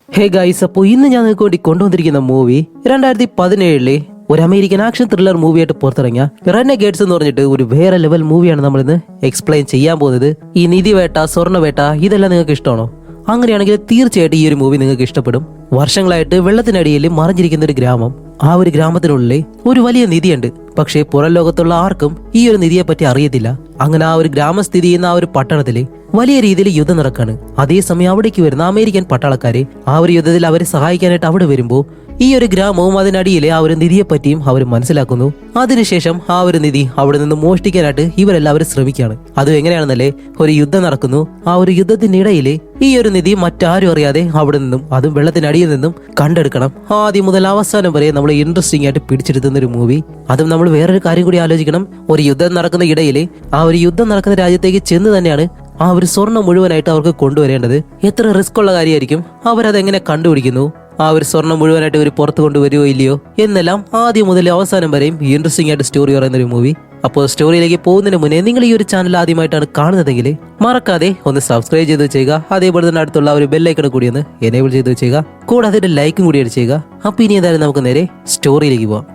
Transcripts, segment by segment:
Hey guys, അപ്പോൾ ഇന്ന് ഞാൻ നിങ്ങൾക്ക് വേണ്ടി കൊണ്ടുവന്നിരിക്കുന്ന മൂവി 2017 ഒരു അമേരിക്കൻ ആക്ഷൻ ത്രില്ലർ മൂവിയായിട്ട് പുറത്തിറങ്ങിയ റെനഗേഡ്സ് എന്ന് പറഞ്ഞിട്ട് ഒരു വേറെ ലെവൽ മൂവിയാണ് നമ്മൾ ഇന്ന് എക്സ്പ്ലെയിൻ ചെയ്യാൻ പോകുന്നത്. ഈ നിധിവേട്ട, സ്വർണ്ണവേട്ട ഇതെല്ലാം നിങ്ങൾക്ക് ഇഷ്ടമാണോ? അങ്ങനെയാണെങ്കിൽ തീർച്ചയായിട്ടും ഈ ഒരു മൂവി നിങ്ങൾക്ക് ഇഷ്ടപ്പെടും. വർഷങ്ങളായിട്ട് വെള്ളത്തിനടിയിൽ മറിഞ്ഞിരിക്കുന്ന ഒരു ഗ്രാമം, ആ ഒരു ഗ്രാമത്തിനുള്ളിൽ ഒരു വലിയ നിധിയുണ്ട്. പക്ഷേ പുറം ലോകത്തുള്ള ആർക്കും ഈ ഒരു നിധിയെ പറ്റി അറിയത്തില്ല. അങ്ങനെ ആ ഒരു ഗ്രാമം സ്ഥിതി ചെയ്യുന്ന ആ ഒരു പട്ടണത്തില് വലിയ രീതിയിൽ യുദ്ധം നടക്കാണ്. അതേസമയം അവിടേക്ക് വരുന്ന അമേരിക്കൻ പട്ടാളക്കാരെ ആ ഒരു യുദ്ധത്തിൽ അവരെ സഹായിക്കാനായിട്ട് അവിടെ വരുമ്പോൾ ഈ ഒരു ഗ്രാമവും അതിനടിയിലെ ആ ഒരു നിധിയെ പറ്റിയും അവർ മനസ്സിലാക്കുന്നു. അതിനുശേഷം ആ ഒരു നിധി അവിടെ നിന്ന് മോഷ്ടിക്കാനായിട്ട് ഇവരെല്ലാവരും ശ്രമിക്കുകയാണ്. അതും എങ്ങനെയാണെന്നല്ലേ, ഒരു യുദ്ധം നടക്കുന്നു. ആ ഒരു യുദ്ധത്തിനിടയില് ഈ ഒരു നിധി മറ്റാരും അറിയാതെ അവിടെ നിന്നും, അതും വെള്ളത്തിനടിയിൽ നിന്നും കണ്ടെടുക്കണം. ആദ്യം മുതൽ അവസാനം വരെ നമ്മൾ ഇൻട്രസ്റ്റിംഗ് ആയിട്ട് പിടിച്ചെടുത്തുന്ന ഒരു മൂവി. അതും നമ്മൾ വേറൊരു കാര്യം കൂടി ആലോചിക്കണം. ഒരു യുദ്ധം നടക്കുന്ന ഇടയില് ആ ഒരു യുദ്ധം നടക്കുന്ന രാജ്യത്തേക്ക് ചെന്ന് തന്നെയാണ് ആ ഒരു സ്വർണ്ണം മുഴുവനായിട്ട് അവർക്ക് കൊണ്ടുവരേണ്ടത്. എത്ര റിസ്ക് ഉള്ള കാര്യമായിരിക്കും. അവരതെങ്ങനെ കണ്ടുപിടിക്കുന്നു, ആ ഒരു സ്വർണ്ണം മുഴുവനായിട്ട് ഒരു പുറത്ത് കൊണ്ടുവരുമോ ഇല്ലയോ എന്നെല്ലാം ആദ്യം മുതൽ അവസാനം വരെയും ഇൻട്രസ്റ്റിംഗ് ആയിട്ട് സ്റ്റോറി പറയുന്ന ഒരു മൂവി. അപ്പോൾ സ്റ്റോറിയിലേക്ക് പോകുന്നതിന് മുന്നേ നിങ്ങൾ ഈ ഒരു ചാനൽ ആദ്യമായിട്ടാണ് കാണുന്നതെങ്കിൽ മറക്കാതെ ഒന്ന് സബ്സ്ക്രൈബ് ചെയ്ത് വെച്ചേക്കുക. അതേപോലെ തന്നെ അടുത്തുള്ള ഒരു ബെല്ലൈക്കൺ കൂടി ഒന്ന് എനേബിൾ ചെയ്ത് വെച്ചേക്കുക. കൂടാതെ അതിന്റെ ലൈക്കും കൂടി അടിച്ചേക്കുക. അപ്പോൾ ഇനി എന്തായാലും നമുക്ക് നേരെ സ്റ്റോറിയിലേക്ക് പോവാം.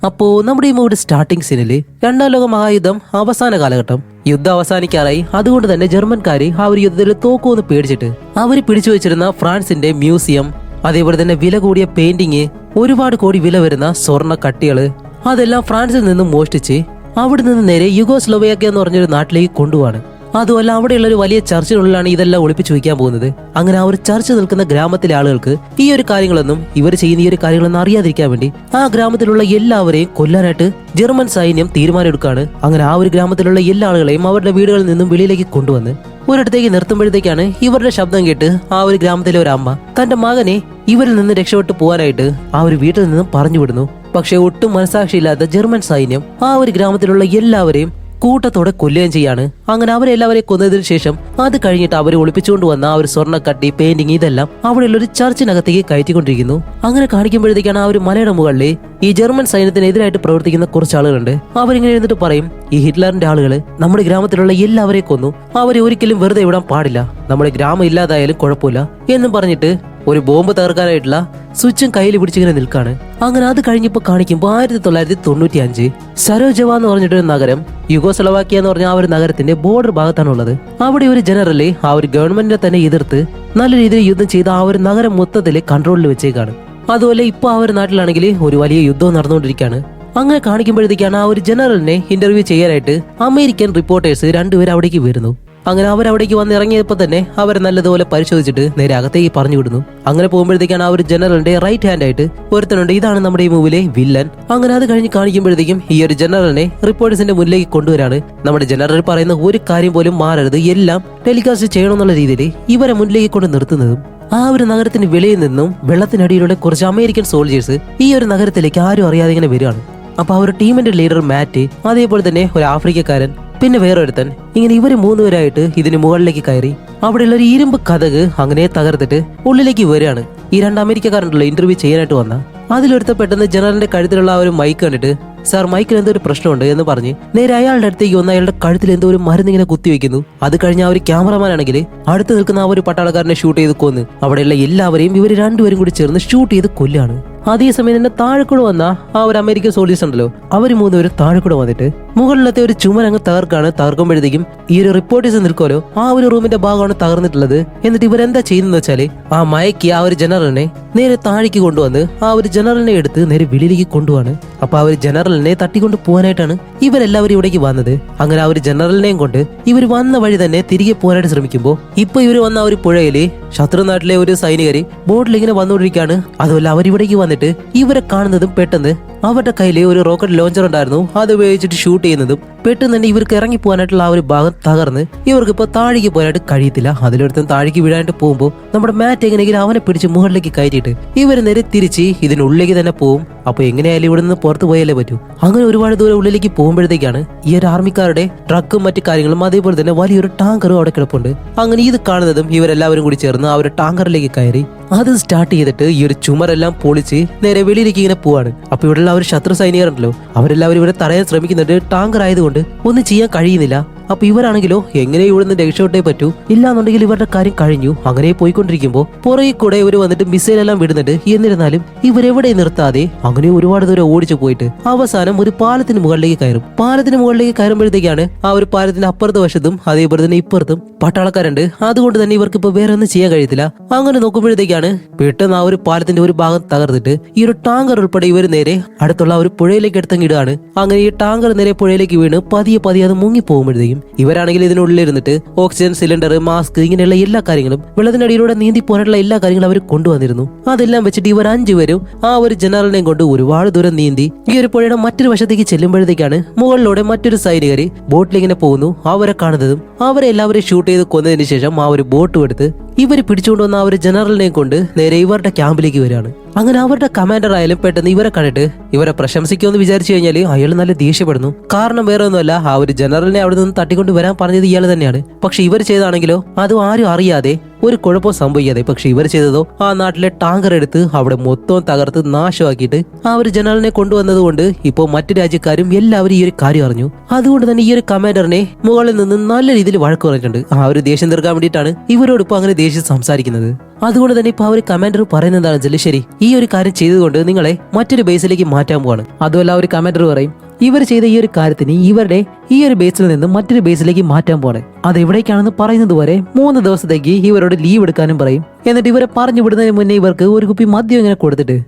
അപ്പോൾ നമ്മുടെ ഈ മൂവിയുടെ സ്റ്റാർട്ടിംഗ് സീനിൽ രണ്ടാം ലോക മഹായുദ്ധം അവസാന കാലഘട്ടം, യുദ്ധം അവസാനിക്കാറായി. അതുകൊണ്ട് തന്നെ ജർമ്മൻകാര് ആ ഒരു യുദ്ധത്തിൽ തോക്കുമെന്ന് പേടിച്ചിട്ട് അവർ പിടിച്ചു വെച്ചിരുന്ന ഫ്രാൻസിന്റെ മ്യൂസിയം, അതേപോലെ തന്നെ വില കൂടിയ പെയിന്റിങ്, ഒരുപാട് കോടി വില വരുന്ന സ്വർണ്ണ കട്ടികള്, അതെല്ലാം ഫ്രാൻസിൽ നിന്നും മോഷ്ടിച്ച് അവിടെ നിന്ന് നേരെ യുഗോസ്ലോവാക്യ എന്ന് പറഞ്ഞൊരു നാട്ടിലേക്ക് കൊണ്ടുപോവാണ്. അതുമല്ല, അവിടെയുള്ള ഒരു വലിയ ചർച്ചിനുള്ളിലാണ് ഇതെല്ലാം ഒളിപ്പിച്ചു വയ്ക്കാൻ പോകുന്നത്. അങ്ങനെ ആ ഒരു ചർച്ച് നിൽക്കുന്ന ഗ്രാമത്തിലെ ആളുകൾക്ക് ഈ ഒരു കാര്യങ്ങളൊന്നും, ഇവർ ചെയ്യുന്ന ഈ ഒരു കാര്യങ്ങളൊന്നും അറിയാതിരിക്കാൻ വേണ്ടി ആ ഗ്രാമത്തിലുള്ള എല്ലാവരെയും കൊല്ലാനായിട്ട് ജർമ്മൻ സൈന്യം തീരുമാനമെടുക്കുകയാണ്. അങ്ങനെ ആ ഒരു ഗ്രാമത്തിലുള്ള എല്ലാ ആളുകളെയും അവരുടെ വീടുകളിൽ നിന്നും വെളിയിലേക്ക് കൊണ്ടുവന്ന് ഒരിടത്തേക്ക് നിർത്തുമ്പോഴത്തേക്കാണ് ഇവരുടെ ശബ്ദം കേട്ട് ആ ഒരു ഗ്രാമത്തിലെ ഒരു അമ്മ തന്റെ മകനെ ഇവരിൽ നിന്ന് രക്ഷപ്പെട്ടു പോകാനായിട്ട് ആ ഒരു വീട്ടിൽ നിന്നും പറഞ്ഞു വിടുന്നു. പക്ഷെ ഒട്ടും മനസാക്ഷിയില്ലാത്ത ജർമ്മൻ സൈന്യം ആ ഒരു ഗ്രാമത്തിലുള്ള എല്ലാവരെയും കൂട്ടത്തോടെ കൊല്ലുകയും ചെയ്യാണ്. അങ്ങനെ അവരെല്ലാവരെയും കൊന്നതിന് ശേഷം അത് കഴിഞ്ഞിട്ട് അവരെ ഒളിപ്പിച്ചുകൊണ്ട് വന്ന ആ ഒരു സ്വർണ്ണക്കട്ടി, പെയിന്റിങ് ഇതെല്ലാം അവിടെയുള്ള ഒരു ചർച്ചിനകത്തേക്ക് കയറ്റിക്കൊണ്ടിരിക്കുന്നു. അങ്ങനെ കാണിക്കുമ്പോഴത്തേക്കാണ് ആ ഒരു മലയുടെ മുകളിൽ ഈ ജർമ്മൻ സൈന്യത്തിനെതിരായിട്ട് പ്രവർത്തിക്കുന്ന കുറച്ച് ആളുകളുണ്ട്. അവരിങ്ങനെ എഴുന്നിട്ട് പറയും, ഈ ഹിറ്റ്ലറിന്റെ ആളുകള് നമ്മുടെ ഗ്രാമത്തിലുള്ള എല്ലാവരെയും കൊന്നു, അവരെ ഒരിക്കലും വെറുതെ വിടാൻ പാടില്ല, നമ്മുടെ ഗ്രാമം ഇല്ലാതായാലും കുഴപ്പമില്ല എന്നും പറഞ്ഞിട്ട് ഒരു ബോംബ് തകർക്കാനായിട്ടുള്ള സ്വിച്ചും കയ്യിൽ പിടിച്ചിങ്ങനെ നിൽക്കാണ്. അങ്ങനെ അത് കഴിഞ്ഞപ്പോൾ കാണിക്കുമ്പോൾ 1995 സരോജവ എന്ന് പറഞ്ഞിട്ടൊരു നഗരം, യുഗോസ്ലോവാക്യ എന്ന് പറഞ്ഞ ആ ഒരു നഗരത്തിന്റെ ബോർഡർ ഭാഗത്താണ് ഉള്ളത്. അവിടെ ഒരു ജനറല് ആ ഒരു ഗവൺമെന്റിനെ തന്നെ എതിർത്ത് നല്ല രീതിയിൽ യുദ്ധം ചെയ്ത ആ ഒരു നഗരം മൊത്തത്തിൽ കൺട്രോളിൽ വെച്ചേക്കാണ്. അതുപോലെ ഇപ്പൊ ആ ഒരു നാട്ടിലാണെങ്കിൽ ഒരു വലിയ യുദ്ധം നടന്നുകൊണ്ടിരിക്കുകയാണ്. അങ്ങനെ കാണിക്കുമ്പോഴത്തേക്കാണ് ആ ഒരു ജനറലിനെ ഇന്റർവ്യൂ ചെയ്യാനായിട്ട് അമേരിക്കൻ റിപ്പോർട്ടേഴ്സ് രണ്ടുപേരും അവിടേക്ക് വരുന്നു. അങ്ങനെ അവരവിടേക്ക് വന്ന് ഇറങ്ങിയപ്പോൾ തന്നെ അവർ നല്ലതുപോലെ പരിശോധിച്ചിട്ട് നേരെ അകത്തേക്ക് പറഞ്ഞു വിടുന്നു. അങ്ങനെ പോകുമ്പോഴത്തേക്കാണ് ആ ഒരു ജനറലിന്റെ റൈറ്റ് ഹാൻഡ് ആയിട്ട് ഒരുത്തനുണ്ട്. ഇതാണ് നമ്മുടെ ഈ മൂവിലെ വില്ലൻ. അങ്ങനെ അത് കഴിഞ്ഞ് കാണിക്കുമ്പോഴത്തേക്കും ഈ ഒരു ജനറലിനെ റിപ്പോർട്ടേഴ്സിന്റെ മുന്നിലേക്ക് കൊണ്ടുവരാണ്. നമ്മുടെ ജനറൽ പറയുന്ന ഒരു കാര്യം പോലും മാറരുത്, എല്ലാം ടെലികാസ്റ്റ് ചെയ്യണമെന്നുള്ള രീതിയിൽ ഇവരെ മുന്നിലേക്ക് കൊണ്ട് നിർത്തുന്നതും ആ ഒരു നഗരത്തിന് വെളിയിൽ നിന്നും വെള്ളത്തിനടിയിലൂടെ കുറച്ച് അമേരിക്കൻ സോൾജേഴ്സ് ഈ ഒരു നഗരത്തിലേക്ക് ആരും അറിയാതെ ഇങ്ങനെ വരികയാണ്. അപ്പൊ ആ ഒരു ടീമിന്റെ ലീഡർ മാറ്റ്, അതേപോലെ തന്നെ ഒരു ആഫ്രിക്കക്കാരൻ, പിന്നെ വേറൊരുത്തൻ, ഇങ്ങനെ ഇവര് മൂന്നുപേരായിട്ട് ഇതിന് മുകളിലേക്ക് കയറി അവിടെയുള്ള ഒരു ഇരുമ്പ് കതക് അങ്ങനെ തകർത്തിട്ട് ഉള്ളിലേക്ക് വരികയാണ്. ഈ രണ്ട് അമേരിക്കക്കാരുണ്ടല്ലോ ഇന്റർവ്യൂ ചെയ്യാനായിട്ട് വന്ന, അതിലൊരുത്ത പെട്ടെന്ന് ജനറലിന്റെ കഴുത്തിലുള്ള ആ ഒരു മൈക്ക് കണ്ടിട്ട്, സാർ മൈക്കിൽ എന്തോ ഒരു പ്രശ്നമുണ്ട് എന്ന് പറഞ്ഞ് നേരെ അയാളുടെ അടുത്തേക്ക് വന്ന് അയാളുടെ കഴുത്തിൽ എന്തോ ഒരു മരുന്നിങ്ങനെ കുത്തിവെക്കുന്നു. അത് കഴിഞ്ഞ് ആ ഒരു ക്യാമറമാൻ ആണെങ്കിൽ അടുത്ത് നിൽക്കുന്ന ആ ഒരു പട്ടാളക്കാരനെ ഷൂട്ട് ചെയ്ത് കൊന്ന് അവിടെയുള്ള എല്ലാവരെയും ഇവർ രണ്ടുപേരും കൂടി ചേർന്ന് ഷൂട്ട് ചെയ്ത് കൊല്ലാണ്. അതേസമയം തന്നെ താഴെക്കൂടെ വന്ന ആ ഒരു അമേരിക്കൻ സോൾജേഴ്സ് ഉണ്ടല്ലോ, അവർ മൂന്നുപേരും താഴെക്കൂടെ വന്നിട്ട് മുകളിലത്തെ ഒരു ചുമരങ്ങ് തകർക്കുമ്പോഴത്തേക്കും ഈ ഒരു റിപ്പോർട്ടേഴ്സ് നിൽക്കുമല്ലോ, ആ ഒരു റൂമിന്റെ ഭാഗമാണ് തകർന്നിട്ടുള്ളത്. എന്നിട്ട് ഇവരെന്താ ചെയ്യുന്നത് വെച്ചാല് ആ മയക്ക് ആ ഒരു ജനറലിനെ നേരെ താഴേക്ക് കൊണ്ടുവന്ന് ആ ഒരു ജനറലിനെ എടുത്ത് നേരെ വെളിയിലേക്ക് കൊണ്ടുപോവാണ്. അപ്പൊ ആ ഒരു ജനറലിനെ തട്ടിക്കൊണ്ട് പോകാനായിട്ടാണ് ഇവരെല്ലാവരും ഇവിടേക്ക് വന്നത്. അങ്ങനെ ആ ഒരു ജനറലിനെയും കൊണ്ട് ഇവർ വന്ന വഴി തന്നെ തിരികെ പോകാനായിട്ട് ശ്രമിക്കുമ്പോൾ ഇപ്പൊ ഇവര് വന്ന ആ ഒരു പുഴയില് ശത്രുനാട്ടിലെ ഒരു സൈനികര് ബോട്ടിൽ ഇങ്ങനെ വന്നുകൊണ്ടിരിക്കുകയാണ്. അതുമല്ല അവരിവിടേക്ക് വന്നിട്ട് ഇവരെ കാണുന്നതും പെട്ടെന്ന് അവരുടെ കയ്യിൽ ഒരു റോക്കറ്റ് ലോഞ്ചർ ഉണ്ടായിരുന്നു, അത് ഉപയോഗിച്ചിട്ട് ഷൂട്ട് ചെയ്യുന്നതും പെട്ടെന്ന് തന്നെ ഇവർക്ക് ഇറങ്ങി പോകാനായിട്ടുള്ള ആ ഒരു ഭാഗം തകർന്ന് ഇവർക്ക് ഇപ്പൊ താഴേക്ക് പോകാനായിട്ട് കഴിയത്തില്ല. അതിലൊരുത്തൻ താഴേക്ക് വീഴാനായിട്ട് പോകുമ്പോൾ നമ്മുടെ മാറ്റ് എങ്ങനെയെങ്കിലും അവനെ പിടിച്ച് മുകളിലേക്ക് കയറ്റിയിട്ട് ഇവർ നേരെ തിരിച്ച് ഇതിനുള്ളിലേക്ക് തന്നെ പോകും. അപ്പൊ എങ്ങനെയായാലും ഇവിടെ നിന്ന് പുറത്തു പോയാലേ പറ്റൂ. അങ്ങനെ ഒരുപാട് ദൂരം ഉള്ളിലേക്ക് പോകുമ്പോഴത്തേക്കാണ് ഈ ഒരു ആർമിക്കാരുടെ ട്രക്കും മറ്റു കാര്യങ്ങളും അതേപോലെ തന്നെ വലിയൊരു ടാങ്കറും അവിടെ കിടപ്പുണ്ട്. അങ്ങനെ ഇത് കാണുന്നതും ഇവരെല്ലാവരും കൂടി ചേർന്ന് ആ ഒരു ടാങ്കറിലേക്ക് കയറി അത് സ്റ്റാർട്ട് ചെയ്തിട്ട് ഈ ഒരു ചുമരെല്ലാം പൊളിച്ച് നേരെ വെളിയിലേക്ക് ഇങ്ങനെ പോവാണ്. അപ്പൊ ഇവിടെയുള്ള ആ ഒരു ശത്രു സൈനികരുണ്ടല്ലോ, അവരെല്ലാവരും ഇവിടെ തടയാൻ ശ്രമിക്കുന്നുണ്ട്. ടാങ്കർ ആയതുകൊണ്ട് ഒന്നും ചെയ്യാൻ കഴിയുന്നില്ല. അപ്പൊ ഇവരാണെങ്കിലോ എങ്ങനെ ഇവിടുന്ന് രക്ഷപ്പെട്ടേ പറ്റൂ, ഇല്ലാന്നുണ്ടെങ്കിൽ ഇവരുടെ കാര്യം കഴിഞ്ഞു. അങ്ങനെ പോയിക്കൊണ്ടിരിക്കുമ്പോ പുറകെ കൂടെ ഇവർ വന്നിട്ട് മിസൈൽ എല്ലാം വിടുന്നുണ്ട്. എന്നിരുന്നാലും ഇവരെവിടെ നിർത്താതെ അങ്ങനെ ഒരുപാട് ദൂരം ഓടിച്ചു പോയിട്ട് അവസാനം ഒരു പാലത്തിന് മുകളിലേക്ക് കയറും. പാലത്തിന് മുകളിലേക്ക് കയറുമ്പോഴത്തേക്കാണ് ആ ഒരു പാലത്തിന്റെ അപ്പുറത്തെ വശത്തും അതേപോലെ തന്നെ ഇപ്പുറത്തും പട്ടാളക്കാരുണ്ട്. അതുകൊണ്ട് തന്നെ ഇവർക്ക് ഇപ്പൊ വേറെ ഒന്നും ചെയ്യാൻ കഴിയത്തില്ല. അങ്ങനെ നോക്കുമ്പോഴത്തേക്കാണ് പെട്ടെന്ന് ആ ഒരു പാലത്തിന്റെ ഒരു ഭാഗം തകർന്നിട്ട് ഈ ഒരു ടാങ്കർ ഉൾപ്പെടെ ഇവർ നേരെ അടുത്തുള്ള ഒരു പുഴയിലേക്ക് എടുത്തങ്ങിടുകയാണ്. അങ്ങനെ ഈ ടാങ്കർ നേരെ പുഴയിലേക്ക് വീണ് പതിയെ പതിയെ അത് മുങ്ങി പോകുമ്പോഴത്തേക്കും ഇവരാണെങ്കിൽ ഇതിനുള്ളിൽ ഇരുന്നിട്ട് ഓക്സിജൻ സിലിണ്ടർ, മാസ്ക്, ഇങ്ങനെയുള്ള എല്ലാ കാര്യങ്ങളും വെള്ളത്തിനടിയിലൂടെ നീന്തി പോകാനുള്ള എല്ലാ കാര്യങ്ങളും അവർ കൊണ്ടുവന്നിരുന്നു. അതെല്ലാം വെച്ചിട്ട് ഇവർ 5 പേരും ആ ഒരു ജനറലിനെയും കൊണ്ട് ഒരുപാട് ദൂരം നീന്തി ഈ ഒരു പുഴയുടെ മറ്റൊരു വശത്തേക്ക് ചെല്ലുമ്പോഴത്തേക്കാണ് മുകളിലൂടെ മറ്റൊരു സൈനികര് ബോട്ടിലിങ്ങനെ പോകുന്നു. അവരെ കാണുന്നതും അവരെ എല്ലാവരെയും ഷൂട്ട് ചെയ്ത് കൊന്നതിന് ശേഷം ആ ഒരു ബോട്ടും എടുത്ത് ഇവർ പിടിച്ചുകൊണ്ടുവന്ന ആ ഒരു ജനറലിനെയും കൊണ്ട് നേരെ ഇവരുടെ ക്യാമ്പിലേക്ക് വരികയാണ്. അങ്ങനെ അവരുടെ കമാൻഡർ ആയാലും പെട്ടെന്ന് ഇവരെ കണ്ടിട്ട് ഇവരെ പ്രശംസിക്കുമെന്ന് വിചാരിച്ചു കഴിഞ്ഞാൽ അയാൾ നല്ല ദേഷ്യപ്പെടുന്നു. കാരണം വേറെ ഒന്നുമല്ല, ആ ഒരു ജനറലിനെ അവിടെ നിന്ന് തട്ടിക്കൊണ്ട് വരാൻ പറഞ്ഞത് ഇയാൾ തന്നെയാണ്. പക്ഷെ ഇവർ ചെയ്താണെങ്കിലോ അതും ആരും അറിയാതെ, ഒരു കുഴപ്പവും സംഭവിക്കാതെ. പക്ഷെ ഇവർ ചെയ്തതോ ആ നാട്ടിലെ ടാങ്കർ എടുത്ത് അവിടെ മൊത്തം തകർത്ത് നാശമാക്കിയിട്ട് ആ ഒരു ജനറലിനെ കൊണ്ടുവന്നത് കൊണ്ട് ഇപ്പോൾ മറ്റു രാജ്യക്കാരും എല്ലാവരും ഈ ഒരു കാര്യം അറിഞ്ഞു. അതുകൊണ്ട് തന്നെ ഈ ഒരു കമാൻഡറിനെ മുകളിൽ നിന്ന് നല്ല രീതിയിൽ വഴക്ക് പറഞ്ഞിട്ടുണ്ട്. ആ ഒരു ദേഷ്യം തീർക്കാൻ വേണ്ടിയിട്ടാണ് ഇവരോട് ഇപ്പൊ അങ്ങനെ ദേഷ്യം സംസാരിക്കുന്നത്. അതുകൊണ്ട് തന്നെ ഇപ്പൊ ആ ഒരു കമാൻഡർ പറയുന്നത് എന്താണെന്ന് വെച്ചാൽ, ശരി, ഈ ഒരു കാര്യം ചെയ്തുകൊണ്ട് നിങ്ങളെ മറ്റൊരു ബേസിലേക്ക് മാറ്റാൻ പോവാണ്. അതുമല്ല ആ ഒരു കമാൻഡർ പറയും, ഇവർ ചെയ്ത ഈ ഒരു കാര്യത്തിന് ഇവരുടെ ഈ ഒരു ബേസിൽ നിന്ന് മറ്റൊരു ബേസിലേക്ക് മാറ്റാൻ പോണേ. അത് എവിടേക്കാണെന്ന് പറയുന്നത് വരെ 3 ദിവസത്തേക്ക് ഇവരോട് ലീവ് എടുക്കാനും പറയും. എന്നിട്ട് ഇവരെ പറഞ്ഞു വിടുന്നതിന് മുന്നേ ഇവർക്ക് ഒരു കുപ്പി മദ്യം ഇങ്ങനെ കൊടുത്തിട്ട്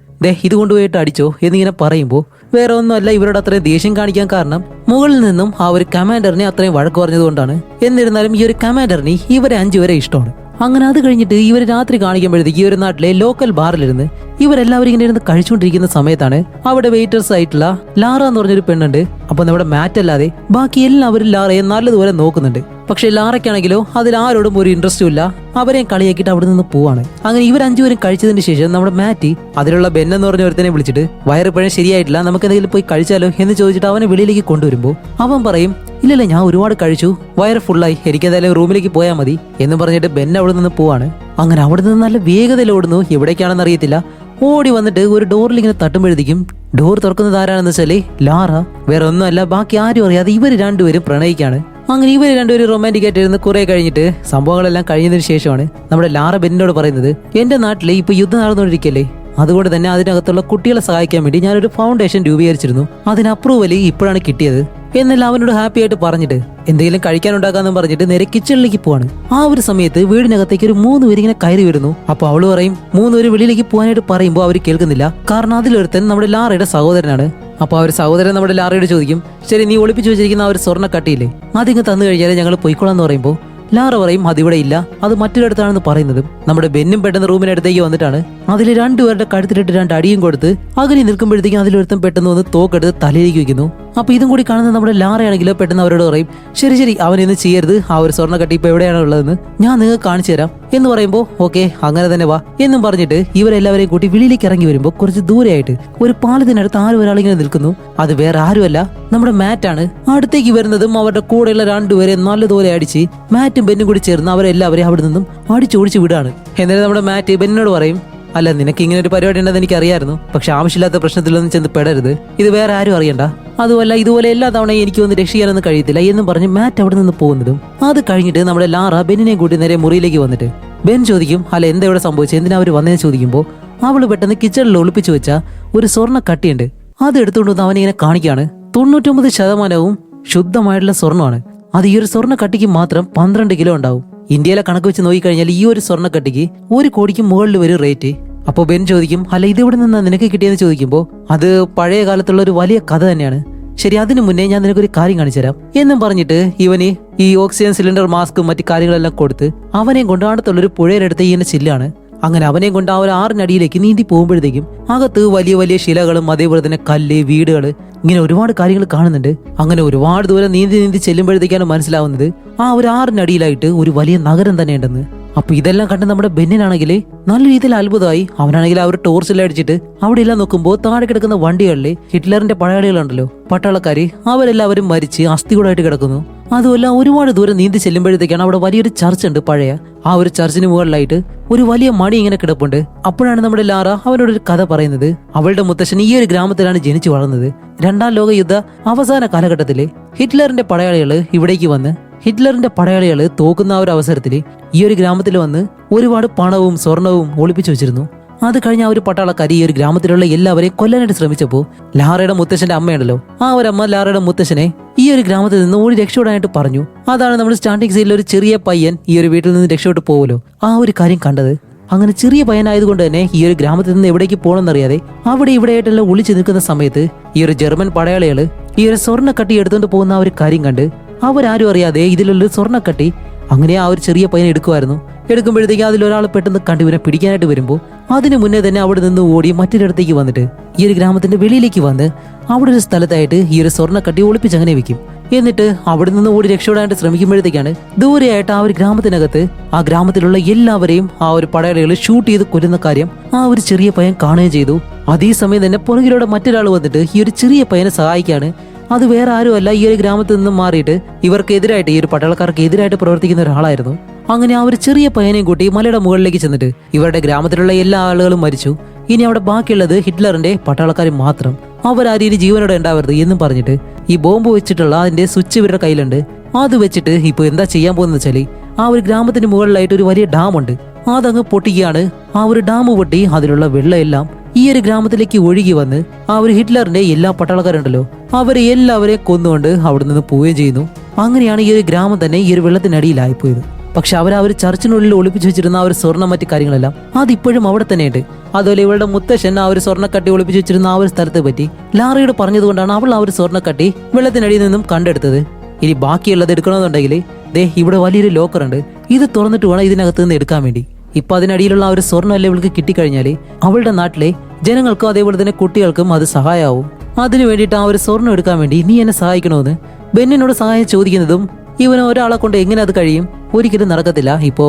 ഇത് കൊണ്ടുപോയിട്ട് അടിച്ചോ എന്നിങ്ങനെ പറയുമ്പോൾ വേറെ ഒന്നുമല്ല, ഇവരോട് അത്രയും ദേഷ്യം കാണിക്കാൻ കാരണം മുകളിൽ നിന്നും ആ ഒരു കമാൻഡറിനെ അത്രയും വഴക്ക് പറഞ്ഞതുകൊണ്ടാണ്. എന്നിരുന്നാലും ഈ ഒരു കമാൻഡറിന് ഇവരെ 5 പേരെ ഇഷ്ടമാണ്. അങ്ങനെ അത് കഴിഞ്ഞിട്ട് ഇവർ രാത്രി കാണിക്കുമ്പോഴത്തേക്ക് ഈ ഒരു നാട്ടിലെ ലോക്കൽ ബാറിലിരുന്ന് ഇവരെല്ലാവരും ഇങ്ങനെ ഇരുന്ന് കഴിച്ചുകൊണ്ടിരിക്കുന്ന സമയത്താണ് അവിടെ വെയിറ്റേഴ്സ് ആയിട്ടുള്ള ലാറ എന്ന് പറഞ്ഞൊരു പെണ്ണുണ്ട്. അപ്പൊ നമ്മുടെ മാറ്റ് അല്ലാതെ ബാക്കി എല്ലാവരും ലാറയെ നല്ലതുപോലെ നോക്കുന്നുണ്ട്. പക്ഷെ ലാറയ്ക്കാണെങ്കിലോ അതിൽ ആരോടും ഒരു ഇൻട്രസ്റ്റും ഇല്ല. അവരെയും കളിയാക്കിയിട്ട് അവിടെ നിന്ന് പോവാണ്. അങ്ങനെ ഇവർ 5 പേരും കഴിച്ചതിന് ശേഷം നമ്മുടെ മാറ്റി അതിലുള്ള ബെൻ എന്ന് പറഞ്ഞ ഒരുത്തനെ വിളിച്ചിട്ട് വയറിപ്പഴം ശരിയായിട്ടില്ല, നമുക്ക് എന്തെങ്കിലും പോയി കഴിച്ചാലോ എന്ന് ചോദിച്ചിട്ട് അവനെ വെളിയിലേക്ക് കൊണ്ടുവരുമ്പോൾ അവൻ പറയും, ഇല്ലല്ല, ഞാൻ ഒരുപാട് കഴിച്ചു, വയറ് ഫുള്ളായി, എനിക്കെന്തായാലും റൂമിലേക്ക് പോയാൽ മതി എന്ന് പറഞ്ഞിട്ട് ബെൻ അവിടെ നിന്ന് പോവാണ്. അങ്ങനെ അവിടെ നിന്ന് നല്ല വേഗതയിൽ ഓടുന്നു. എവിടേക്കാണെന്ന് അറിയത്തില്ല. ഓടി വന്നിട്ട് ഒരു ഡോറിൽ ഇങ്ങനെ തട്ടുമ്പോഴത്തേക്കും ഡോർ തുറക്കുന്നത് ആരാണെന്ന് വെച്ചാല് ലാറ. വേറെ ഒന്നുമല്ല, ബാക്കി ആരും അറിയാതെ ഇവർ 2 പേരും പ്രണയിക്കാണ്. അങ്ങനെ ഇവർ 2 പേരും റൊമാൻറ്റിക് ആയിട്ടിരുന്ന് കുറെ കഴിഞ്ഞിട്ട് സംഭവങ്ങളെല്ലാം കഴിഞ്ഞതിന് ശേഷമാണ് നമ്മുടെ ലാറ ബെന്നിനോട് പറയുന്നത്, എന്റെ നാട്ടിൽ ഇപ്പൊ യുദ്ധം നടന്നുകൊണ്ടിരിക്കല്ലേ, അതുകൊണ്ട് തന്നെ അതിനകത്തുള്ള കുട്ടികളെ സഹായിക്കാൻ വേണ്ടി ഞാനൊരു ഫൗണ്ടേഷൻ രൂപീകരിച്ചിരുന്നു. അതിന് അപ്രൂവൽ ഇപ്പോഴാണ് കിട്ടിയത് എന്നെല്ലാം അവനോട് ഹാപ്പി ആയിട്ട് പറഞ്ഞിട്ട് എന്തെങ്കിലും കഴിക്കാനുണ്ടാക്കാന്ന് പറഞ്ഞിട്ട് നേരെ കിച്ചണിലേക്ക് പോവാണ്. ആ ഒരു സമയത്ത് വീടിനകത്തേക്ക് ഒരു 3 പേര് ഇങ്ങനെ കയറി വരുന്നു. അപ്പൊ അവള് പറയും 3 പേര് വെളിയിലേക്ക് പോകാനായിട്ട് പറയുമ്പോൾ അവർ കേൾക്കുന്നില്ല. കാരണം അതിലൊരുത്തൻ നമ്മുടെ ലാറയുടെ സഹോദരനാണ്. അപ്പൊ ആ ഒരു സഹോദരൻ നമ്മുടെ ലാറയോട് ചോദിക്കും, ശരി, നീ ഒളിപ്പിച്ചു വെച്ചിരിക്കുന്ന ആ ഒരു സ്വർണ്ണ കട്ടിയില്ലേ, അതിങ്ങ് തന്നു കഴിഞ്ഞാൽ ഞങ്ങൾ പൊയ്ക്കൊള്ളാന്ന് പറയുമ്പോൾ ലാറ പറയും, അതിവിടെ ഇല്ല, അത് മറ്റൊരിടത്താണെന്ന് പറയുന്നതും നമ്മുടെ ബെന്നും പെട്ടെന്ന് റൂമിനടുത്തേക്ക് വന്നിട്ടാണ് അതിൽ 2 പേരുടെ കഴുത്തിലിട്ട് 2 അടിയും കൊടുത്ത് അകലെ നിൽക്കുമ്പോഴത്തേക്കും അതിലൊരുത്തം പെട്ടെന്ന് വന്ന് തോക്കെടുത്ത് തലയിലേക്ക് വെക്കുന്നു. അപ്പൊ ഇതും കൂടി കാണുന്ന നമ്മുടെ ലാറയാണെങ്കിലോ പെട്ടെന്ന് അവരോട് പറയും, ശരി, അവനൊന്നും ചെയ്യരുത്, ആ ഒരു സ്വർണ്ണ കട്ടി ഇപ്പൊ എവിടെയാണ് ഉള്ളതെന്ന് ഞാൻ നിങ്ങൾക്ക് കാണിച്ചു തരാം എന്ന് പറയുമ്പോൾ ഓക്കെ അങ്ങനെ തന്നെ വാ എന്നും പറഞ്ഞിട്ട് ഇവരെല്ലാവരെയും കൂട്ടി വെളിയിലേക്ക് ഇറങ്ങി വരുമ്പോൾ കുറച്ച് ദൂരെയായിട്ട് ഒരു പാലത്തിനടുത്ത് ഒരാളിങ്ങനെ നിൽക്കുന്നു. അത് വേറെ ആരുമല്ല, നമ്മുടെ മാറ്റാണ്. അടുത്തേക്ക് വരുന്നതും അവരുടെ കൂടെയുള്ള 2 പേരെ നല്ലതുപോലെ അടിച്ച് മാറ്റും ബെന്നും കൂടി ചേർന്ന് അവരെല്ലാവരെയും അവിടെ നിന്നും അടിച്ചോടിച്ച് വിടാണ്. എന്നിട്ട് നമ്മുടെ മാറ്റ് ബെന്നിനോട് പറയും, അല്ല, നിനക്ക് ഇങ്ങനെ ഒരു പരിപാടി ഉണ്ടെന്ന് എനിക്ക് അറിയായിരുന്നു, പക്ഷെ ആവശ്യമില്ലാത്ത പ്രശ്നത്തിലൊന്നും ചെന്ന് പെടരുത്, ഇത് വേറെ ആരും അറിയണ്ട, അതുമല്ല ഇതുപോലെ എല്ലാ തവണയും എനിക്ക് ഒന്ന് രക്ഷിക്കാനൊന്നും കഴിയത്തില്ല എന്നും പറഞ്ഞ് മാറ്റ് അവിടെ നിന്ന് പോകുന്നതും അത് കഴിഞ്ഞിട്ട് നമ്മുടെ ലാറ ബെന്നിനെ കൂട്ടി നേരെ മുറിയിലേക്ക് വന്നിട്ട് ബെൻ ചോദിക്കും, അല്ല എന്താ ഇവിടെ സംഭവിച്ചത്, എന്തിനാ അവർ വന്നതെന്ന് ചോദിക്കുമ്പോൾ അവള് പെട്ടെന്ന് കിച്ചണിൽ ഒളിപ്പിച്ചു വെച്ച ഒരു സ്വർണ്ണ കട്ടിയുണ്ട്, അത് എടുത്തുകൊണ്ട് വന്ന് അവനിങ്ങനെ കാണിക്കാണ്. 99% ശുദ്ധമായിട്ടുള്ള സ്വർണ്ണമാണ്. അത് ഈ ഒരു സ്വർണ്ണ കട്ടിക്ക് മാത്രം 12 കിലോ ഉണ്ടാവും. ഇന്ത്യയിലെ കണക്ക് വെച്ച് നോക്കിക്കഴിഞ്ഞാൽ ഈ ഒരു സ്വർണ്ണ കട്ടിക്ക് 1 കോടിക്ക് മുകളിൽ വരും റേറ്റ്. അപ്പോൾ ബെൻ ചോദിക്കും, അല്ല ഇത് എവിടെ നിന്നാ നിനക്ക് കിട്ടിയെന്ന് ചോദിക്കുമ്പോൾ അത് പഴയ കാലത്തുള്ള ഒരു വലിയ കഥ തന്നെയാണ്. ശരി, അതിനു മുന്നേ ഞാൻ നിനക്കൊരു കാര്യം കാണിച്ചു തരാം എന്നും പറഞ്ഞിട്ട് ഇവന് ഈ ഓക്സിജൻ സിലിണ്ടർ, മാസ്കും മറ്റു കാര്യങ്ങളെല്ലാം കൊടുത്ത് അവനെയും കൊണ്ട് അടുത്തുള്ളൊരു പുഴയിലെടുത്ത് ഇങ്ങനെ ചില്ലാണ്. അങ്ങനെ അവനെയും കൊണ്ട് ആ ഒരു 6 അടിയിലേക്ക് നീന്തി പോകുമ്പോഴത്തേക്കും അകത്ത് വലിയ വലിയ ശിലകളും അതേപോലെ തന്നെ കല്ല്, വീടുകള്, ഇങ്ങനെ ഒരുപാട് കാര്യങ്ങൾ കാണുന്നുണ്ട്. അങ്ങനെ ഒരുപാട് ദൂരം നീന്തി ചെല്ലുമ്പോഴത്തേക്കാണ് മനസ്സിലാവുന്നത് ആ ഒരു 6 അടിയിലായിട്ട് ഒരു വലിയ നഗരം തന്നെ ഉണ്ടെന്ന്. അപ്പൊ ഇതെല്ലാം കണ്ട് നമ്മുടെ ബെന്നിനാണെങ്കിൽ നല്ല രീതിയിൽ അത്ഭുതമായി. അവനാണെങ്കിൽ ആ ഒരു ടോർച്ചെല്ലാം അടിച്ചിട്ട് അവിടെ എല്ലാം നോക്കുമ്പോൾ താഴെ കിടക്കുന്ന വണ്ടികളിലെ ഹിറ്റ്ലറിന്റെ പടയാളികളുണ്ടല്ലോ, പട്ടാളക്കാര്, അവരെല്ലാവരും മരിച്ച് അസ്ഥികൂടായിട്ട് കിടക്കുന്നു. അതുമല്ല ഒരുപാട് ദൂരം നീന്തി ചെല്ലുമ്പോഴത്തേക്കാണ് അവിടെ വലിയൊരു ചർച്ച് ഉണ്ട് പഴയ. ആ ഒരു ചർച്ചിന് മുകളിലായിട്ട് ഒരു വലിയ മണി ഇങ്ങനെ കിടപ്പുണ്ട്. അപ്പോഴാണ് നമ്മുടെ ലാറ അവനോടൊരു കഥ പറയുന്നത്. അവളുടെ മുത്തശ്ശൻ ഈ ഒരു ഗ്രാമത്തിലാണ് ജനിച്ചു വളർന്നത്. 2ാം ലോക യുദ്ധ അവസാന കാലഘട്ടത്തില് ഹിറ്റ്ലറിന്റെ പടയാളികള് ഇവിടേക്ക് വന്ന് ഹിറ്റ്ലറിന്റെ പടയാളികള് തോക്കുന്ന ആ ഒരു അവസരത്തിൽ ഈ ഒരു ഗ്രാമത്തിൽ വന്ന് ഒരുപാട് പണവും സ്വർണവും ഒളിപ്പിച്ചു വെച്ചിരുന്നു. അത് കഴിഞ്ഞ ആ ഒരു പട്ടാളക്കാരി ഈ ഒരു ഗ്രാമത്തിലുള്ള എല്ലാവരെയും കൊല്ലാനായിട്ട് ശ്രമിച്ചപ്പോൾ ലാറയുടെ മുത്തശ്ശന്റെ അമ്മയുണ്ടല്ലോ, ആ ഒരു അമ്മ ലാറയുടെ മുത്തശ്ശനെ ഈ ഒരു ഗ്രാമത്തിൽ നിന്ന് ഓടി രക്ഷപ്പെടാനായിട്ട് പറഞ്ഞു. അതാണ് നമ്മൾ സ്റ്റാർട്ടിംഗ് സീനിൽ ഒരു ചെറിയ പയ്യൻ ഈ ഒരു വീട്ടിൽ നിന്ന് രക്ഷപ്പെട്ടു പോകുമല്ലോ, ആ ഒരു കാര്യം കണ്ടത്. അങ്ങനെ ചെറിയ പയ്യനായതുകൊണ്ട് തന്നെ ഈ ഒരു ഗ്രാമത്തിൽ നിന്ന് എവിടേക്ക് പോകണമെന്നറിയാതെ അവിടെ ഇവിടെയായിട്ടെല്ലാം ഒളിച്ചു നിൽക്കുന്ന സമയത്ത് ഈ ഒരു ജർമ്മൻ പടയാളികള് ഈ ഒരു സ്വർണ്ണക്കട്ടി എടുത്തുകൊണ്ട് പോകുന്ന ആ ഒരു കാര്യം കണ്ട് അവരാരും അറിയാതെ ഇതിലുള്ള സ്വർണ്ണക്കട്ടി അങ്ങനെ ആ ഒരു ചെറിയ പയ്യനെ എടുക്കുമായിരുന്നു. എടുക്കുമ്പോഴത്തേക്ക് അതിലൊരാൾ പെട്ടെന്ന് കണ്ടു ഇവനെ പിടിക്കാനായിട്ട് വരുമ്പോൾ അതിന് മുന്നേ തന്നെ അവിടെ നിന്ന് ഓടി മറ്റൊരിടത്തേക്ക് വന്നിട്ട് ഈ ഒരു ഗ്രാമത്തിന്റെ വെളിയിലേക്ക് വന്ന് അവിടെ ഒരു സ്ഥലത്തായിട്ട് ഈ ഒരു സ്വർണ്ണക്കട്ടി ഒളിപ്പിച്ച് അങ്ങനെ വെക്കും. എന്നിട്ട് അവിടെ നിന്ന് ഓടി രക്ഷപ്പെടാനായിട്ട് ശ്രമിക്കുമ്പോഴത്തേക്കാണ് ദൂരെയായിട്ട് ആ ഒരു ഗ്രാമത്തിനകത്ത് ആ ഗ്രാമത്തിലുള്ള എല്ലാവരെയും ആ ഒരു പടയാളികൾ ഷൂട്ട് ചെയ്ത് കൊല്ലുന്ന കാര്യം ആ ഒരു ചെറിയ പയ്യൻ കാണുകയും ചെയ്തു. അതേസമയം തന്നെ പുറകിലൂടെ മറ്റൊരാൾ വന്നിട്ട് ഈ ഒരു ചെറിയ പയ്യനെ സഹായിക്കാണ്. അത് വേറെ ആരുമല്ല, ഈ ഒരു ഗ്രാമത്തിൽ നിന്നും മാറിയിട്ട് ഇവർക്കെതിരായിട്ട് ഈ ഒരു പട്ടാളക്കാർക്ക് എതിരായിട്ട് പ്രവർത്തിക്കുന്ന ഒരാളായിരുന്നു. അങ്ങനെ ആ ഒരു ചെറിയ പയ്യനെയും കൂട്ടി മലയുടെ മുകളിലേക്ക് ചെന്നിട്ട് ഇവരുടെ ഗ്രാമത്തിലുള്ള എല്ലാ ആളുകളും മരിച്ചു. ഇനി അവിടെ ബാക്കിയുള്ളത് ഹിറ്റ്ലറിന്റെ പട്ടാളക്കാർ മാത്രം. അവരാരും ഇനി ജീവനോടെ ഉണ്ടാവരുത് എന്നും പറഞ്ഞിട്ട് ഈ ബോംബ് വെച്ചിട്ടുള്ള അതിന്റെ സ്വിച്ച് ഇവരുടെ കയ്യിലുണ്ട്. അത് വെച്ചിട്ട് ഇപ്പൊ എന്താ ചെയ്യാൻ പോകുന്നത് വെച്ചാല് ആ ഒരു ഗ്രാമത്തിന് മുകളിലായിട്ട് ഒരു വലിയ ഡാം ഉണ്ട്, അതങ്ങ് പൊട്ടിക്കുകയാണ്. ആ ഒരു ഡാം പൊട്ടി അതിലുള്ള വെള്ളമെല്ലാം ഈ ഒരു ഗ്രാമത്തിലേക്ക് ഒഴുകി വന്ന് ആ ഒരു ഹിറ്റ്ലറിന്റെ എല്ലാ പട്ടാളക്കാരുണ്ടല്ലോ അവരെ എല്ലാവരെയും കൊന്നുകൊണ്ട് അവിടെ നിന്ന് പോവുകയും ചെയ്യുന്നു. അങ്ങനെയാണ് ഈ ഒരു ഗ്രാമം തന്നെ ഈ ഒരു വെള്ളത്തിനടിയിലായിപ്പോയത്. പക്ഷെ ആ ഒരു ചർച്ചിനുള്ളിൽ ഒളിപ്പിച്ചു വെച്ചിരുന്ന ആ ഒരു സ്വർണ്ണം മറ്റു കാര്യങ്ങളെല്ലാം അതിപ്പോഴും അവിടെ തന്നെയുണ്ട്. അതുപോലെ ഇവളുടെ മുത്തശ്ശൻ ആ ഒരു സ്വർണ്ണക്കട്ടി ഒളിപ്പിച്ചു വെച്ചിരുന്ന ആ ഒരു സ്ഥലത്തെ പറ്റി ലാറയോട് പറഞ്ഞതുകൊണ്ടാണ് അവൾ ആ ഒരു സ്വർണ്ണക്കട്ടി വെള്ളത്തിനടിയിൽ നിന്നും കണ്ടെടുത്തത്. ഇനി ബാക്കിയുള്ളത് എടുക്കണമെന്നുണ്ടെങ്കിൽ ദേ ഇവിടെ വലിയൊരു ലോക്കർ ഉണ്ട്, ഇത് തുറന്നിട്ട് വേണം ഇതിനകത്ത് നിന്ന് എടുക്കാൻ വേണ്ടി. ഇപ്പൊ അതിനടിയിലുള്ള ആ ഒരു സ്വർണ്ണം ഇവൾക്ക് കിട്ടിക്കഴിഞ്ഞാല് അവളുടെ നാട്ടിലെ ജനങ്ങൾക്കും അതേപോലെ തന്നെ കുട്ടികൾക്കും അത് സഹായമാവും. അതിനു വേണ്ടിയിട്ട് ആ ഒരു സ്വർണ്ണം എടുക്കാൻ വേണ്ടി നീ എന്നെ സഹായിക്കണമെന്ന് ബെന്നിനോട് സഹായം ചോദിക്കുന്നതും ഇവന് ഒരാളെ കൊണ്ട് എങ്ങനെ അത് കഴിയും, ഒരിക്കലും നടക്കത്തില്ല. ഇപ്പോ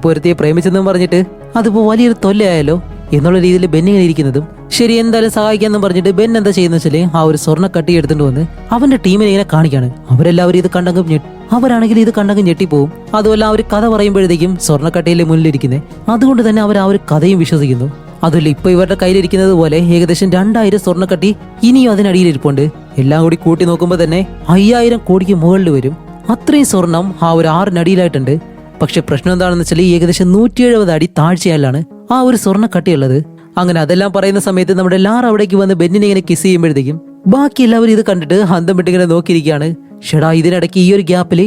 ഒരുത്തിയെ പ്രേമിച്ചെന്നും പറഞ്ഞിട്ട് അതിപ്പോ വലിയൊരു തൊല്ലയായല്ലോ എന്നുള്ള രീതിയിൽ ബെൻ ഇങ്ങനെ ഇരിക്കുന്നതും ശരി എന്തായാലും സഹായിക്കാന്ന് പറഞ്ഞിട്ട് ബെൻ എന്താ ചെയ്യുന്ന വെച്ചാല് ആ ഒരു സ്വർണ്ണക്കട്ടി എടുത്തുകൊണ്ട് വന്ന് അവന്റെ ടീമിനെ ഇങ്ങനെ കാണിക്കാണ്. അവരെല്ലാവരും ഇത് കണ്ടങ്ങ് അവരാണെങ്കിൽ ഇത് കണ്ടങ്ങ് ഞെട്ടിപ്പോവും. അതുമല്ല ആ ഒരു കഥ പറയുമ്പോഴത്തേക്കും സ്വർണ്ണക്കട്ടയിലെ മുന്നിലിരിക്കുന്നത്, അതുകൊണ്ട് തന്നെ അവർ ആ ഒരു കഥയും വിശ്വസിക്കുന്നു. അതുമല്ല ഇപ്പൊ ഇവരുടെ കയ്യിലിരിക്കുന്നത് പോലെ ഏകദേശം 2000 സ്വർണ്ണക്കട്ടി ഇനിയും അതിനടിയിലിരിപ്പുണ്ട്. എല്ലാം കൂടി കൂട്ടി നോക്കുമ്പോൾ തന്നെ 5000 കോടിക്ക് മുകളിൽ വരും. അത്രയും സ്വർണം ആ ഒരു 6 പക്ഷെ പ്രശ്നം എന്താണെന്ന് വെച്ചാൽ ഏകദേശം 170 അടി താഴ്ചയിലാണ് ആ ഒരു സ്വർണ്ണക്കട്ടിയുള്ളത്. അങ്ങനെ അതെല്ലാം പറയുന്ന സമയത്ത് നമ്മുടെ ലാർ അവിടേക്ക് വന്ന് ബെന്നിനെ ഇങ്ങനെ കിസ് ചെയ്യുമ്പോഴത്തേക്കും ബാക്കി എല്ലാവരും ഇത് കണ്ടിട്ട് അന്തം വിട്ടിങ്ങനെ നോക്കിയിരിക്കുകയാണ്. ഷെടാ ഇതിനിടയ്ക്ക് ഈ ഒരു ഗ്യാപ്പിൽ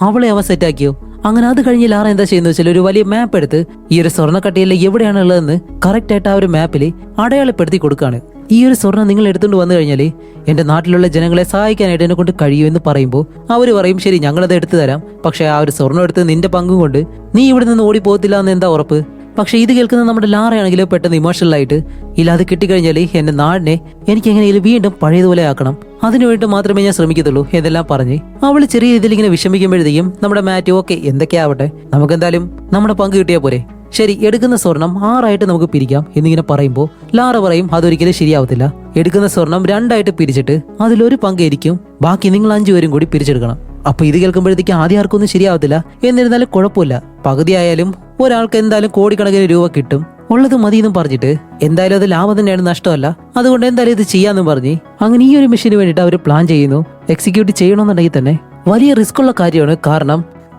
അവളെ അവ സെറ്റാക്കിയോ. അങ്ങനെ അത് കഴിഞ്ഞ് ലാറ എന്താ ചെയ്യുന്നത് വെച്ചാൽ ഒരു വലിയ മാപ്പ് എടുത്ത് ഈ ഒരു സ്വർണ്ണക്കട്ടിയിൽ എവിടെയാണ് ഉള്ളതെന്ന് കറക്റ്റ് ആയിട്ട് ആ ഒരു മാപ്പിൽ അടയാളപ്പെടുത്തി കൊടുക്കുകയാണ്. ഈ ഒരു സ്വർണ്ണം നിങ്ങൾ എടുത്തുകൊണ്ട് വന്നു കഴിഞ്ഞാൽ എന്റെ നാട്ടിലുള്ള ജനങ്ങളെ സഹായിക്കാനായിട്ട് എന്നെ കൊണ്ട് കഴിയുമെന്ന് പറയുമ്പോൾ അവര് പറയും ശരി ഞങ്ങളത് എടുത്തു തരാം, പക്ഷെ ആ ഒരു സ്വർണ്ണം എടുത്ത് നിന്റെ പങ്കും കൊണ്ട് നീ ഇവിടെ നിന്ന് ഓടിപ്പോകത്തില്ല എന്ന് എന്താ ഉറപ്പ്. പക്ഷെ ഇത് കേൾക്കുന്ന നമ്മുടെ ലാറയാണെങ്കിലും പെട്ടെന്ന് ഇമോഷണൽ ആയിട്ട് ഇല്ല അത് കിട്ടിക്കഴിഞ്ഞാൽ എന്റെ നാടിനെ എനിക്ക് എങ്ങനെയെങ്കിലും വീണ്ടും പഴയതുപോലെ ആക്കണം, അതിനുവേണ്ടി മാത്രമേ ഞാൻ ശ്രമിക്കത്തുള്ളൂ എന്നെല്ലാം പറഞ്ഞ് അവള് ചെറിയ രീതിയിൽ ഇങ്ങനെ വിഷമിക്കുമ്പോഴത്തേക്കും നമ്മുടെ മാറ്റ് ഓക്കെ എന്തൊക്കെയാവട്ടെ നമുക്കെന്തായാലും നമ്മുടെ പങ്ക് കിട്ടിയാൽ പോരെ, ശരി എടുക്കുന്ന സ്വർണം 6 നമുക്ക് പിരിക്കാം എന്നിങ്ങനെ പറയുമ്പോൾ ലാറ പറയും അതൊരിക്കലും ശരിയാവത്തില്ല, എടുക്കുന്ന സ്വർണം 2 പിരിച്ചിട്ട് അതിലൊരു പങ്ക് ആയിരിക്കും, ബാക്കി നിങ്ങൾ 5 പേരും കൂടി പിരിച്ചെടുക്കണം. അപ്പൊ ഇത് കേൾക്കുമ്പോഴത്തേക്ക് ആദ്യം ആർക്കൊന്നും ശരിയാവത്തില്ല, എന്നിരുന്നാലും കുഴപ്പമില്ല, പകുതി ആയാലും ഒരാൾക്ക് എന്തായാലും കോടിക്കണക്കിന് രൂപ കിട്ടും, ഉള്ളത് മതി എന്നും പറഞ്ഞിട്ട് എന്തായാലും അത് ലാഭം തന്നെയാണ്, നഷ്ടമല്ല, അതുകൊണ്ട് എന്തായാലും ഇത് ചെയ്യാന്നും പറഞ്ഞ് അങ്ങനെ ഈ ഒരു മിഷന് വേണ്ടിയിട്ട് അവർ പ്ലാൻ ചെയ്യുന്നു. എക്സിക്യൂട്ട് ചെയ്യണമെന്നുണ്ടെങ്കിൽ തന്നെ വലിയ റിസ്ക് ഉള്ള കാര്യമാണ്.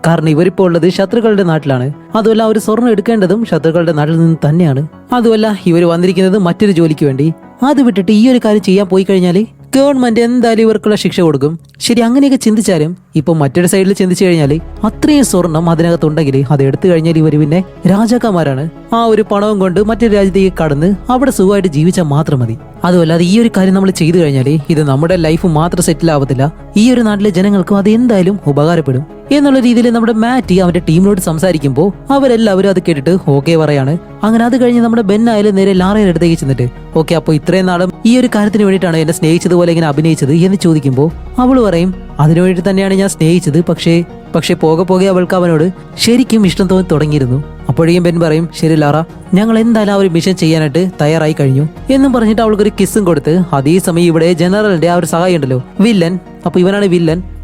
കാരണം ഇവരിപ്പോൾ ഉള്ളത് ശത്രുക്കളുടെ നാട്ടിലാണ്. അതുമല്ല ഒരു സ്വർണ്ണം എടുക്കേണ്ടതും ശത്രുക്കളുടെ നാട്ടിൽ നിന്ന് തന്നെയാണ്. അതുമല്ല ഇവർ വന്നിരിക്കുന്നത് മറ്റൊരു ജോലിക്ക് വേണ്ടി. അത് വിട്ടിട്ട് ഈ ഒരു കാര്യം ചെയ്യാൻ പോയി കഴിഞ്ഞാൽ ഗവൺമെന്റ് എന്തായാലും ഇവർക്കുള്ള ശിക്ഷ കൊടുക്കും. ശരി അങ്ങനെയൊക്കെ ചിന്തിച്ചാലും ഇപ്പൊ മറ്റൊരു സൈഡിൽ ചിന്തിച്ചു കഴിഞ്ഞാൽ അത്രയും സ്വർണം അതിനകത്തുണ്ടെങ്കിൽ അത് എടുത്തു കഴിഞ്ഞാൽ ഇവർ പിന്നെ രാജാക്കന്മാരാണ്. ആ ഒരു പണവും കൊണ്ട് മറ്റൊരു രാജ്യത്തേക്ക് കടന്ന് അവിടെ സുഖമായിട്ട് ജീവിച്ചാൽ മാത്രം മതി. അതുമല്ലാതെ ഈ ഒരു കാര്യം നമ്മൾ ചെയ്തു കഴിഞ്ഞാൽ ഇത് നമ്മുടെ ലൈഫ് മാത്രം സെറ്റിൽ ആവത്തില്ല, ഈ ഒരു നാട്ടിലെ ജനങ്ങൾക്കും അത് എന്തായാലും ഉപകാരപ്പെടും എന്നുള്ള രീതിയിൽ നമ്മുടെ മാറ്റി അവന്റെ ടീമിനോട് സംസാരിക്കുമ്പോൾ അവരെല്ലാവരും അത് കേട്ടിട്ട് ഓക്കെ പറയാണ്. അങ്ങനെ അത് കഴിഞ്ഞ് നമ്മുടെ ബെന്നായാലും നേരെ ലാറയുടെ അടുത്തേക്ക് ചെന്നിട്ട് ഓക്കെ അപ്പൊ ഇത്രയും നാളും ഈ ഒരു കാര്യത്തിന് വേണ്ടിയിട്ടാണ് എന്നെ സ്നേഹിച്ചതുപോലെ ഇങ്ങനെ അഭിനയിച്ചത് എന്ന് ചോദിക്കുമ്പോൾ അവള് പറയും അതിനു വേണ്ടി തന്നെയാണ് ഞാൻ സ്നേഹിച്ചത്, പക്ഷേ പോകെ പോകെ അവൾക്ക് അവനോട് ശരിക്കും ഇഷ്ടം തോന്നി തുടങ്ങിയിരുന്നു. അപ്പോഴേക്കും ബെൻ പറയും ശരി ലാറ ഞങ്ങൾ എന്തായാലും ആ ഒരു മിഷൻ ചെയ്യാനായിട്ട് തയ്യാറായി കഴിഞ്ഞു എന്നും പറഞ്ഞിട്ട് അവൾക്കൊരു കിസ്സും കൊടുത്ത് അതേസമയം ഇവിടെ ജനറലിന്റെ ആ ഒരു സഹായം ഉണ്ടല്ലോ വില്ലൻ, അപ്പൊ ഇവനാണ്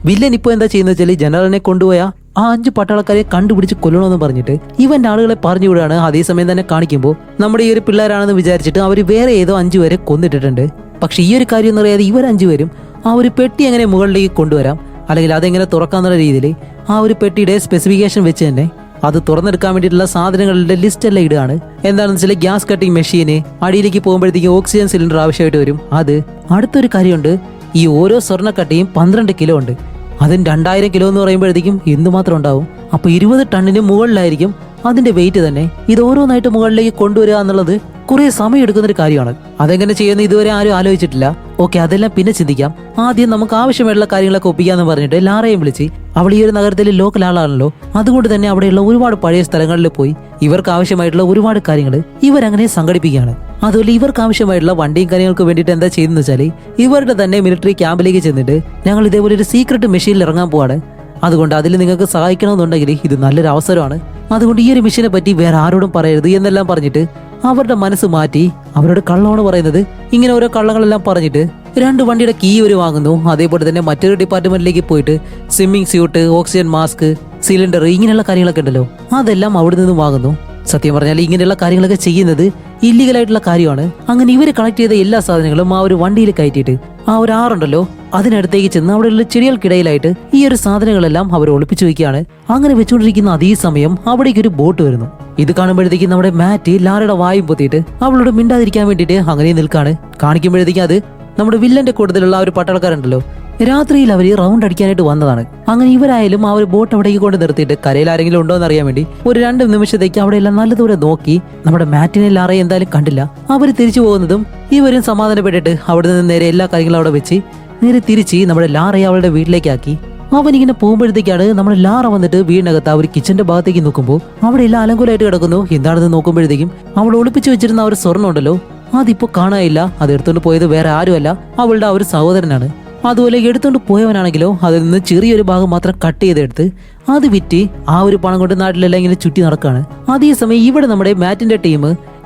വില്ലൻ ഇപ്പൊ എന്താ ചെയ്യുന്നത് വെച്ചാൽ ജനറലിനെ കൊണ്ടുപോയ ആ 5 പട്ടാളക്കാരെ കണ്ടുപിടിച്ച് കൊല്ലണമെന്ന് പറഞ്ഞിട്ട് ഇവന്റെ ആളുകളെ പറഞ്ഞു വിടുകയാണ്. അതേസമയം തന്നെ കാണിക്കുമ്പോൾ നമ്മുടെ ഈ ഒരു പിള്ളേരാണെന്ന് വിചാരിച്ചിട്ട് അവർ വേറെ ഏതോ 5 പേരെ കൊന്നിട്ടിട്ടുണ്ട്. പക്ഷെ ഈ ഒരു കാര്യം എന്ന് പറയാതെ ഇവർ 5 പേരും ആ ഒരു പെട്ടി എങ്ങനെ മുകളിലേക്ക് കൊണ്ടുവരാം അല്ലെങ്കിൽ അതെങ്ങനെ തുറക്കാന്നുള്ള രീതിയിൽ ആ ഒരു പെട്ടിയുടെ സ്പെസിഫിക്കേഷൻ വെച്ച് തന്നെ അത് തുറന്നെടുക്കാൻ വേണ്ടിയിട്ടുള്ള സാധനങ്ങളുടെ ലിസ്റ്റ് എല്ലാം ഇടുകയാണ്. എന്താണെന്ന് വെച്ചാൽ ഗ്യാസ് കട്ടിംഗ് മെഷീന്, അടിയിലേക്ക് പോകുമ്പോഴത്തേക്ക് ഓക്സിജൻ സിലിണ്ടർ ആവശ്യമായിട്ട് വരും. അത് അടുത്തൊരു കാര്യമുണ്ട്, ഈ ഓരോ സ്വർണ്ണക്കട്ടിയും 12 കിലോ ഉണ്ട്. അതിന് 2000 കിലോ എന്ന് പറയുമ്പോഴത്തേക്കും എന്തുമാത്രം ഉണ്ടാവും? അപ്പൊ 20 ടണ്ണിന് മുകളിലായിരിക്കും അതിന്റെ വെയിറ്റ് തന്നെ. ഇത് ഓരോന്നായിട്ട് മുകളിലേക്ക് കൊണ്ടുവരിക എന്നുള്ളത് കുറെ സമയം എടുക്കുന്ന ഒരു കാര്യമാണ്. അതെങ്ങനെ ചെയ്യുന്ന ഇതുവരെ ആരും ആലോചിച്ചിട്ടില്ല. ഓക്കെ, അതെല്ലാം പിന്നെ ചിന്തിക്കാം. ആദ്യം നമുക്ക് ആവശ്യമായിട്ടുള്ള കാര്യങ്ങളൊക്കെ ഒപ്പിക്കാന്ന് പറഞ്ഞിട്ട് ലാറയും വിളിച്ച്, അവൾ ഈ ഒരു നഗരത്തിലെ ലോക്കൽ ആളാണല്ലോ, അതുകൊണ്ട് തന്നെ അവിടെയുള്ള ഒരുപാട് പഴയ സ്ഥലങ്ങളിൽ പോയി ഇവർക്ക് ആവശ്യമായിട്ടുള്ള ഒരുപാട് കാര്യങ്ങൾ ഇവരങ്ങനെ സംഘടിപ്പിക്കുകയാണ്. അതുപോലെ ഇവർക്ക് ആവശ്യമായിട്ടുള്ള വണ്ടിയും കാര്യങ്ങൾക്ക് വേണ്ടിയിട്ട് എന്താ ചെയ്യുന്നത് വെച്ചാൽ ഇവരുടെ തന്നെ മിലിറ്ററി ക്യാമ്പിലേക്ക് ചെന്നിട്ട് ഞങ്ങൾ ഇതേപോലെ ഒരു സീക്രട്ട് മെഷീനിൽ ഇറങ്ങാൻ പോവാണ്. അതുകൊണ്ട് അതിൽ നിങ്ങൾക്ക് സഹായിക്കണമെന്നുണ്ടെങ്കിൽ ഇത് നല്ലൊരു അവസരമാണ്. അതുകൊണ്ട് ഈ ഒരു മിഷനെ പറ്റി വേറെ ആരോടും പറയരുത് എന്നെല്ലാം പറഞ്ഞിട്ട് അവരുടെ മനസ്സ് മാറ്റി അവരോട് കള്ളമാണ് പറയുന്നത്. ഇങ്ങനെ ഓരോ കള്ളങ്ങളെല്ലാം പറഞ്ഞിട്ട് 2 വണ്ടിയുടെ കീ ഒരു വാങ്ങുന്നു. അതേപോലെ തന്നെ മറ്റൊരു ഡിപ്പാർട്ട്മെന്റിലേക്ക് പോയിട്ട് swimming suit, oxygen mask, cylinder, ഇങ്ങനെയുള്ള കാര്യങ്ങളൊക്കെ ഉണ്ടല്ലോ, അതെല്ലാം അവിടെ നിന്ന് വാങ്ങുന്നു. സത്യം പറഞ്ഞാൽ ഇങ്ങനെയുള്ള കാര്യങ്ങളൊക്കെ ചെയ്യുന്നത് ഇല്ലീഗലായിട്ടുള്ള കാര്യമാണ്. അങ്ങനെ ഇവർ കളക്ട് ചെയ്ത എല്ലാ സാധനങ്ങളും ആ ഒരു വണ്ടിയിൽ കയറ്റിയിട്ട് ആ ഒരു ആറുണ്ടല്ലോ അതിനടുത്തേക്ക് ചെന്ന് അവിടെയുള്ള ചെടികൾക്കിടയിലായിട്ട് ഈ ഒരു സാധനങ്ങളെല്ലാം അവർ ഒളിപ്പിച്ചു വെക്കുകയാണ്. അങ്ങനെ വെച്ചുകൊണ്ടിരിക്കുന്ന അതേ സമയം അവിടേക്ക് ഒരു ബോട്ട് വരുന്നു. ഇത് കാണുമ്പോഴത്തേക്കും നമ്മുടെ മാറ്റ് ലാറയുടെ വായും പൊത്തിയിട്ട് അവളോട് മിണ്ടാതിരിക്കാൻ വേണ്ടിയിട്ട് അങ്ങനെ നിൽക്കാണ്. കാണിക്കുമ്പോഴത്തേക്കും അത് നമ്മുടെ വില്ലന്റെ കൂട്ടത്തിലുള്ള ആ ഒരു പട്ടാളക്കാരുണ്ടല്ലോ, രാത്രിയിൽ അവർ റൗണ്ട് അടിക്കാനായിട്ട് വന്നതാണ്. അങ്ങനെ ഇവരായാലും ആ ഒരു ബോട്ട് അവിടേക്ക് കൊണ്ട് നിർത്തിയിട്ട് കരയിൽ ആരെങ്കിലും ഉണ്ടോ എന്ന് അറിയാൻ വേണ്ടി ഒരു 2 നിമിഷത്തേക്ക് അവിടെയെല്ലാം നല്ലതുപോലെ നോക്കി. നമ്മുടെ മാറ്റിനെ ലാറയെ എന്തായാലും കണ്ടില്ല. അവർ തിരിച്ചു പോകുന്നതും ഇവരും സമാധാനപ്പെട്ടിട്ട് അവിടെ നിന്ന് നേരെ എല്ലാ കാര്യങ്ങളും അവിടെ വെച്ച് നേരെ തിരിച്ച് നമ്മുടെ ലാറയെ അവളുടെ വീട്ടിലേക്കാക്കി. അവനിങ്ങനെ പോകുമ്പോഴത്തേക്കാണ് നമ്മുടെ ലാറ വന്നിട്ട് വീടിനകത്ത് ആ ഒരു കിച്ചന്റെ ഭാഗത്തേക്ക് നോക്കുമ്പോൾ അവിടെ എല്ലാം അലങ്കൂലമായിട്ട് കിടക്കുന്നു. എന്താണെന്ന് നോക്കുമ്പോഴത്തേക്കും അവൾ ഒളിപ്പിച്ചു വെച്ചിരുന്ന ആ ഒരു സ്വർണ്ണം ഉണ്ടല്ലോ, അതിപ്പോ കാണാനില്ല. അത് എടുത്തുകൊണ്ട് പോയത് വേറെ ആരുമല്ല, അവളുടെ ആ ഒരു സഹോദരനാണ്. അതുപോലെ എടുത്തുകൊണ്ട് പോയവനാണെങ്കിലോ അതിൽ നിന്ന് ചെറിയൊരു ഭാഗം മാത്രം കട്ട് ചെയ്തെടുത്ത് അത് വിറ്റ് ആ ഒരു പണം കൊണ്ട് നാട്ടിലെല്ലാം ഇങ്ങനെ ചുറ്റി നടക്കാണ്. അതേസമയം ഇവിടെ നമ്മുടെ മാറ്റിന്റെ ടീം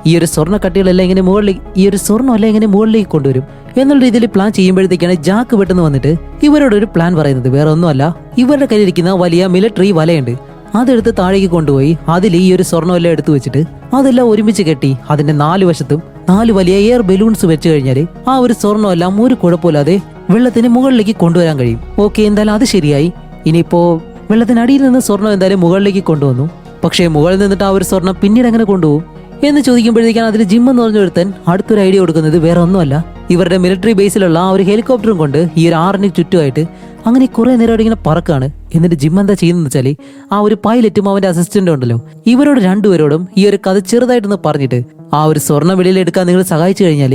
ഈ ഒരു സ്വർണ്ണ കട്ടികളെല്ലാം ഇങ്ങനെ മുകളിലേക്ക്, ഈ ഒരു സ്വർണ്ണമെല്ലാം ഇങ്ങനെ മുകളിലേക്ക് കൊണ്ടുവരും എന്നുള്ള രീതിയിൽ പ്ലാൻ ചെയ്യുമ്പോഴത്തേക്കാണ് ജാക്ക് പെട്ടെന്ന് വന്നിട്ട് ഇവരോട് ഒരു പ്ലാൻ പറയുന്നത്. വേറെ ഒന്നുമല്ല, ഇവരുടെ കയ്യിലിരിക്കുന്ന വലിയ മിലിറ്ററി വലയുണ്ട്, അതെടുത്ത് താഴേക്ക് കൊണ്ടുപോയി അതിൽ ഈ ഒരു സ്വർണ്ണമെല്ലാം എടുത്തു വെച്ചിട്ട് അതെല്ലാം ഒരുമിച്ച് കെട്ടി അതിന്റെ 4 വശത്തും 4 വലിയ എയർ ബലൂൺസ് വെച്ച് കഴിഞ്ഞാൽ ആ ഒരു സ്വർണ്ണമെല്ലാം ഒരു കുഴപ്പമില്ലാതെ വെള്ളത്തിന് മുകളിലേക്ക് കൊണ്ടുവരാൻ കഴിയും. ഓക്കെ, എന്തായാലും അത് ശരിയായി. ഇനിയിപ്പോ വെള്ളത്തിനടിയിൽ നിന്ന് സ്വർണ്ണം എന്തായാലും മുകളിലേക്ക് കൊണ്ടുവന്നു. പക്ഷേ മുകളിൽ നിന്നിട്ട് ആ ഒരു സ്വർണ്ണം പിന്നീട് എങ്ങനെ കൊണ്ടുപോകും എന്ന് ചോദിക്കുമ്പോഴത്തേക്കാണ് അതിൽ ജിം എന്ന് പറഞ്ഞ ഒരുത്തൻ അടുത്തൊരു ഐഡിയ കൊടുക്കുന്നത്. വേറെ ഒന്നുമല്ല, ഇവരുടെ മിലിറ്ററി ബേസിലുള്ള ആ ഒരു ഹെലികോപ്റ്ററും കൊണ്ട് ഈ ഒരു 6 ചുറ്റുമായിട്ട് അങ്ങനെ കുറെ നേരം ഇങ്ങനെ പറക്കാണ്. എന്നിട്ട് ജിം എന്താ ചെയ്യുന്നത് വെച്ചാല് ആ ഒരു പൈലറ്റും അവന്റെ അസിസ്റ്റന്റും ഉണ്ടല്ലോ, ഇവരോട് 2 പേരോടും ഈ ഒരു കഥ ചെറുതായിട്ടൊന്ന് പറഞ്ഞിട്ട് ആ ഒരു സ്വർണ്ണ വെളിയിൽ എടുക്കാൻ നിങ്ങൾ സഹായിച്ചു കഴിഞ്ഞാൽ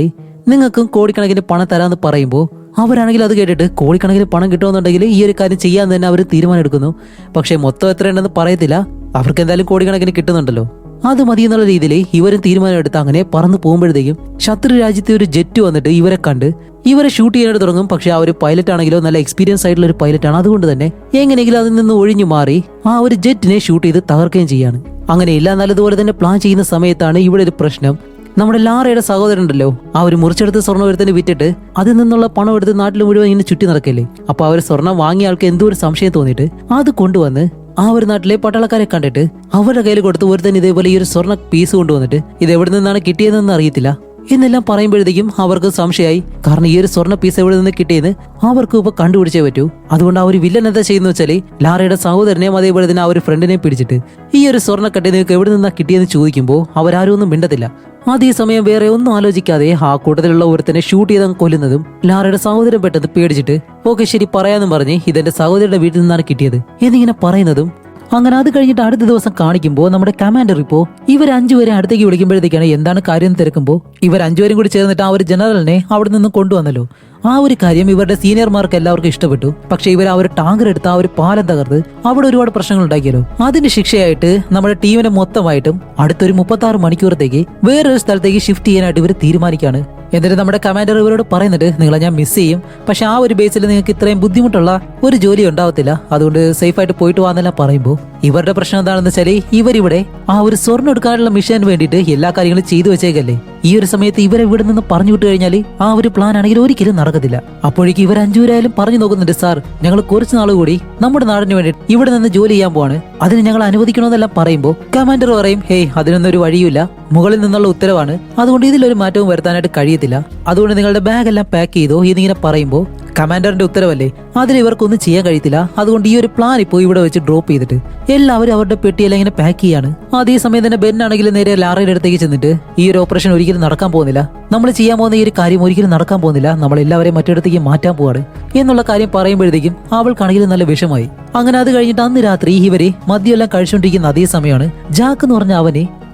നിങ്ങൾക്കും കോടിക്കണക്കിന് പണം തരാമെന്ന് പറയുമ്പോൾ അവരാണെങ്കിൽ അത് കേട്ടിട്ട് കോടിക്കണക്കിന് പണം കിട്ടുമെന്നുണ്ടെങ്കിൽ ഈ ഒരു കാര്യം ചെയ്യാന്ന് തന്നെ അവർ തീരുമാനം എടുക്കുന്നു. പക്ഷെ മൊത്തം എത്രയുണ്ടെന്ന് പറയത്തില്ല, അവർക്ക് എന്തായാലും കോടിക്കണക്കിന് കിട്ടുന്നുണ്ടല്ലോ, അത് മതി എന്നുള്ള രീതിയിൽ ഇവരും തീരുമാനം എടുത്ത് അങ്ങനെ പറന്നു പോകുമ്പോഴത്തേക്കും ശത്രു രാജ്യത്തെ ഒരു ജെറ്റ് വന്നിട്ട് ഇവരെ കണ്ട് ഇവരെ ഷൂട്ട് ചെയ്യാനായിട്ട് തുടങ്ങും. പക്ഷെ ആ ഒരു പൈലറ്റ് ആണെങ്കിലോ നല്ല എക്സ്പീരിയൻസ് ആയിട്ടുള്ള ഒരു പൈലറ്റ് ആണ്. അതുകൊണ്ട് തന്നെ എങ്ങനെയെങ്കിലും അതിൽ നിന്ന് ഒഴിഞ്ഞു മാറി ആ ഒരു ജെറ്റിനെ ഷൂട്ട് ചെയ്ത് തകർക്കുകയും ചെയ്യാണ്. അങ്ങനെ എല്ലാം നല്ലതുപോലെ തന്നെ പ്ലാൻ ചെയ്യുന്ന സമയത്താണ് ഇവിടെ ഒരു പ്രശ്നം. നമ്മുടെ ലാറയുടെ സഹോദരൻ ഉണ്ടല്ലോ, ആ ഒരു മുറിച്ചെടുത്ത് സ്വർണ്ണം ഒരുത്തിന് വിറ്റിട്ട് അതിൽ നിന്നുള്ള പണം എടുത്ത് നാട്ടിൽ മുഴുവൻ ഇങ്ങനെ ചുറ്റി നടക്കല്ലേ. അപ്പൊ ആ ഒരു സ്വർണ്ണം വാങ്ങിയ ആൾക്ക് എന്തോ ഒരു സംശയം തോന്നിയിട്ട് അത് കൊണ്ടുവന്ന് ആ ഒരു നാട്ടിലെ പട്ടാളക്കാരെ കണ്ടിട്ട് അവരുടെ കയ്യിൽ കൊടുത്ത് ഒരുത്തൻ ഇതേപോലെ ഈ ഒരു സ്വർണ്ണ പീസ് കൊണ്ടുവന്നിട്ട് ഇത് എവിടെ നിന്നാണ് കിട്ടിയതെന്ന് അറിയത്തില്ല എന്നെല്ലാം പറയുമ്പോഴത്തേക്കും അവർക്ക് സംശയമായി. കാരണം ഈ ഒരു സ്വർണ്ണ പീസ് എവിടെ നിന്ന് കിട്ടിയെന്ന് അവർക്ക് ഇപ്പൊ കണ്ടുപിടിച്ചേ പറ്റൂ. അതുകൊണ്ട് ആ ഒരു വില്ലൻ എന്താ ചെയ്യുന്ന വെച്ചാല് ലാറയുടെ സഹോദരനെയും അതേപോലെ തന്നെ ആ ഒരു ഫ്രണ്ടിനെയും പിടിച്ചിട്ട് ഈ ഒരു സ്വർണ്ണക്കട്ടി നിങ്ങൾക്ക് എവിടെ നിന്നാ കിട്ടിയെന്ന് ചോദിക്കുമ്പോൾ അവരാരും ഒന്നും മിണ്ടത്തില്ല. അതേസമയം വേറെ ഒന്നും ആലോചിക്കാതെ ആ കൂട്ടത്തിലുള്ള ഒരുത്തനെ ഷൂട്ട് ചെയ്ത് കൊല്ലുന്നതും ലാറയുടെ സഹോദരൻ പെട്ടെന്ന് പേടിച്ചിട്ട് ഓക്കെ ശരി പറയാന്നും പറഞ്ഞ് ഇതെന്റെ സഹോദരന്റെ വീട്ടിൽ നിന്നാണ് കിട്ടിയത് എന്നിങ്ങനെ പറയുന്നതും. അങ്ങനെ അത് കഴിഞ്ഞിട്ട് അടുത്ത ദിവസം കാണിക്കുമ്പോൾ നമ്മുടെ കമാൻഡർ ഇപ്പോ ഇവർ 5 പേരെ അടുത്തേക്ക് വിളിക്കുമ്പോഴത്തേക്കാണ് എന്താണ് കാര്യം തിരക്കുമ്പോൾ ഇവർ 5 പേരും കൂടി ചേർന്നിട്ട് ആ ഒരു ജനറലിനെ അവിടെ നിന്ന് കൊണ്ടുവന്നല്ലോ. ആ ഒരു കാര്യം ഇവരുടെ സീനിയർമാർക്ക് എല്ലാവർക്കും ഇഷ്ടപ്പെട്ടു. പക്ഷെ ഇവർ ആ ഒരു ടാങ്കർ എടുത്ത് ആ ഒരു പാലം തകർത്ത് അവിടെ ഒരുപാട് പ്രശ്നങ്ങൾ ഉണ്ടാക്കിയല്ലോ. അതിന്റെ ശിക്ഷയായിട്ട് നമ്മുടെ ടീമിനെ മൊത്തമായിട്ടും അടുത്തൊരു 36 മണിക്കൂറത്തേക്ക് വേറൊരു സ്ഥലത്തേക്ക് ഷിഫ്റ്റ് ചെയ്യാനായിട്ട് ഇവർ തീരുമാനിക്കുകയാണ്. എന്നിട്ട് നമ്മുടെ കമാൻഡർ ഇവരോട് പറയുന്നുണ്ട് നിങ്ങളെ ഞാൻ മിസ് ചെയ്യും, പക്ഷെ ആ ഒരു ബേസിൽ നിങ്ങൾക്ക് ഇത്രയും ബുദ്ധിമുട്ടുള്ള ഒരു ജോലി ഉണ്ടാവത്തില്ല, അതുകൊണ്ട് സേഫായിട്ട് പോയിട്ട് വാന്നെല്ലാം പറയുമ്പോൾ ഇവരുടെ പ്രശ്നം എന്താണെന്ന് വെച്ചാൽ ഇവരിവിടെ ആ ഒരു സ്വർണ്ണം എടുക്കാനുള്ള മിഷന് വേണ്ടിയിട്ട് എല്ലാ കാര്യങ്ങളും ചെയ്തു വെച്ചേക്കല്ലേ. ഈ ഒരു സമയത്ത് ഇവരെ ഇവിടെ നിന്ന് പറഞ്ഞു വിട്ടു കഴിഞ്ഞാൽ ആ ഒരു പ്ലാൻ ആണെങ്കിൽ ഒരിക്കലും നടക്കത്തില്ല. അപ്പോഴേക്ക് ഇവർ 5 പേരായാലും പറഞ്ഞു നോക്കുന്നുണ്ട്, സാർ ഞങ്ങൾ കുറച്ച് നാൾ കൂടി നമ്മുടെ നാടിന് വേണ്ടി ഇവിടെ നിന്ന് ജോലി ചെയ്യാൻ പോവാണ്, അതിന് ഞങ്ങൾ അനുവദിക്കണമെന്നെല്ലാം പറയുമ്പോൾ കമാൻഡർ പറയും ഹേയ് അതിനൊന്നും ഒരു വഴിയില്ല, മുകളിൽ നിന്നുള്ള ഉത്തരവാണ്, അതുകൊണ്ട് ഇതിലൊരു മാറ്റവും വരുത്താനായിട്ട് കഴിയത്തില്ല, അതുകൊണ്ട് നിങ്ങളുടെ ബാഗ് എല്ലാം പാക്ക് ചെയ്തോ എന്നിങ്ങനെ പറയുമ്പോൾ കമാൻഡറിന്റെ ഉത്തരവല്ലേ, അതിൽ ഇവർക്കൊന്നും ചെയ്യാൻ കഴിയത്തില്ല. അതുകൊണ്ട് ഈ ഒരു പ്ലാൻ ഇപ്പോൾ ഇവിടെ വെച്ച് ഡ്രോപ്പ് ചെയ്തിട്ട് എല്ലാവരും അവരുടെ പെട്ടിയെല്ലാം ഇങ്ങനെ പാക്ക് ചെയ്യാണ്. അതേസമയം തന്നെ ബെൻ ആണെങ്കിൽ നേരെ ലാറയുടെ അടുത്തേക്ക് ചെന്നിട്ട് ഈ ഒരു ഓപ്പറേഷൻ ഒരിക്കലും നടക്കാൻ പോകുന്നില്ല, നമ്മൾ ചെയ്യാൻ പോകുന്ന ഈ ഒരു കാര്യം ഒരിക്കലും നടക്കാൻ പോകുന്നില്ല, നമ്മൾ എല്ലാവരെയും മറ്റിടത്തേക്ക് മാറ്റാൻ പോവാണ് എന്നുള്ള കാര്യം പറയുമ്പോഴത്തേക്കും അവൾക്കാണെങ്കിൽ നല്ല വിഷമായി. അങ്ങനെ അത് കഴിഞ്ഞിട്ട് അന്ന് രാത്രി ഇവരെ മദ്യമെല്ലാം കഴിച്ചുകൊണ്ടിരിക്കുന്ന അതേ സമയമാണ് ജാക്ക് എന്ന് പറഞ്ഞ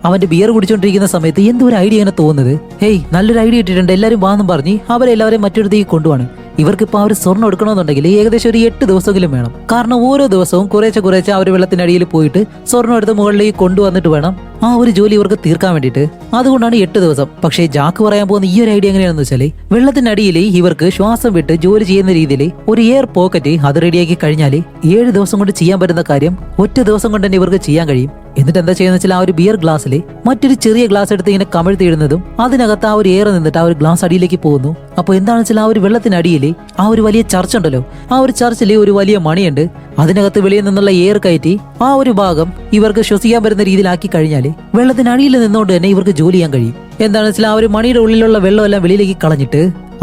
അവന്റെ ബിയർ കുടിച്ചോണ്ടിരിക്കുന്ന സമയത്ത് എന്തോ ഒരു ഐഡിയ അങ്ങനെ തോന്നുന്നത്. ഹേയ്, നല്ലൊരു ഐഡിയ ഇട്ടിട്ടുണ്ട്, എല്ലാവരും വാന്നും പറഞ്ഞ് അവരെല്ലാവരെയും മറ്റൊരിടത്തേക്ക് കൊണ്ടുപോവാണ്. ഇവർക്കിപ്പോൾ അവർ സ്വർണ്ണം എടുക്കണമെന്നുണ്ടെങ്കിൽ ഏകദേശം ഒരു 8 ദിവസമെങ്കിലും വേണം. കാരണം ഓരോ ദിവസവും കുറേശ്ശെ അവർ വെള്ളത്തിനടിയിൽ പോയിട്ട് സ്വർണ്ണം എടുത്ത് മുകളിലേക്ക് കൊണ്ടുവന്നിട്ട് വേണം ആ ഒരു ജോലി ഇവർക്ക് തീർക്കാൻ വേണ്ടിയിട്ട്. അതുകൊണ്ടാണ് 8 ദിവസം. പക്ഷേ ജാക്ക് പറയാൻ പോകുന്ന ഈ ഒരു ഐഡിയ എങ്ങനെയാണെന്ന് വെച്ചാൽ, വെള്ളത്തിനടിയിൽ ഇവർക്ക് ശ്വാസം വിട്ട് ജോലി ചെയ്യുന്ന രീതിയിൽ ഒരു എയർ പോക്കറ്റ് അത് റെഡിയാക്കി കഴിഞ്ഞാൽ 7 ദിവസം കൊണ്ട് ചെയ്യാൻ പറ്റുന്ന കാര്യം ഒറ്റ ദിവസം കൊണ്ട് തന്നെ ഇവർക്ക് ചെയ്യാൻ കഴിയും. എന്നിട്ട് എന്താ ചെയ്യുന്ന വെച്ചാൽ, ആ ഒരു ബിയർ ഗ്ലാസ്സിൽ മറ്റൊരു ചെറിയ ഗ്ലാസ് എടുത്ത് ഇങ്ങനെ കമഴ്ത്തിയിടുന്നതും അതിനകത്ത് ആ ഒരു എയർ നിന്നിട്ട് ആ ഒരു ഗ്ലാസ് അടിയിലേക്ക് പോകുന്നു. അപ്പോൾ എന്താണെന്ന് വെച്ചാൽ, ആ ഒരു വെള്ളത്തിനടിയിൽ ആ ഒരു വലിയ ചർച്ച ഉണ്ടല്ലോ, ആ ഒരു ചർച്ചിൽ ഒരു വലിയ മണിയുണ്ട്. അതിനകത്ത് വെളിയിൽ നിന്നുള്ള എയർ കയറ്റി ആ ഒരു ഭാഗം ഇവർക്ക് ശ്വസിക്കാൻ പറ്റുന്ന രീതിയിലാക്കി കഴിഞ്ഞാൽ വെള്ളത്തിനടിയിൽ നിന്നുകൊണ്ട് തന്നെ ഇവർക്ക് ജോലി ചെയ്യാൻ കഴിയും. എന്താണെന്ന് വെച്ചാൽ, ആ ഒരു മണിയുടെ ഉള്ളിലുള്ള വെള്ളമെല്ലാം വെളിയിലേക്ക് കളഞ്ഞിട്ട്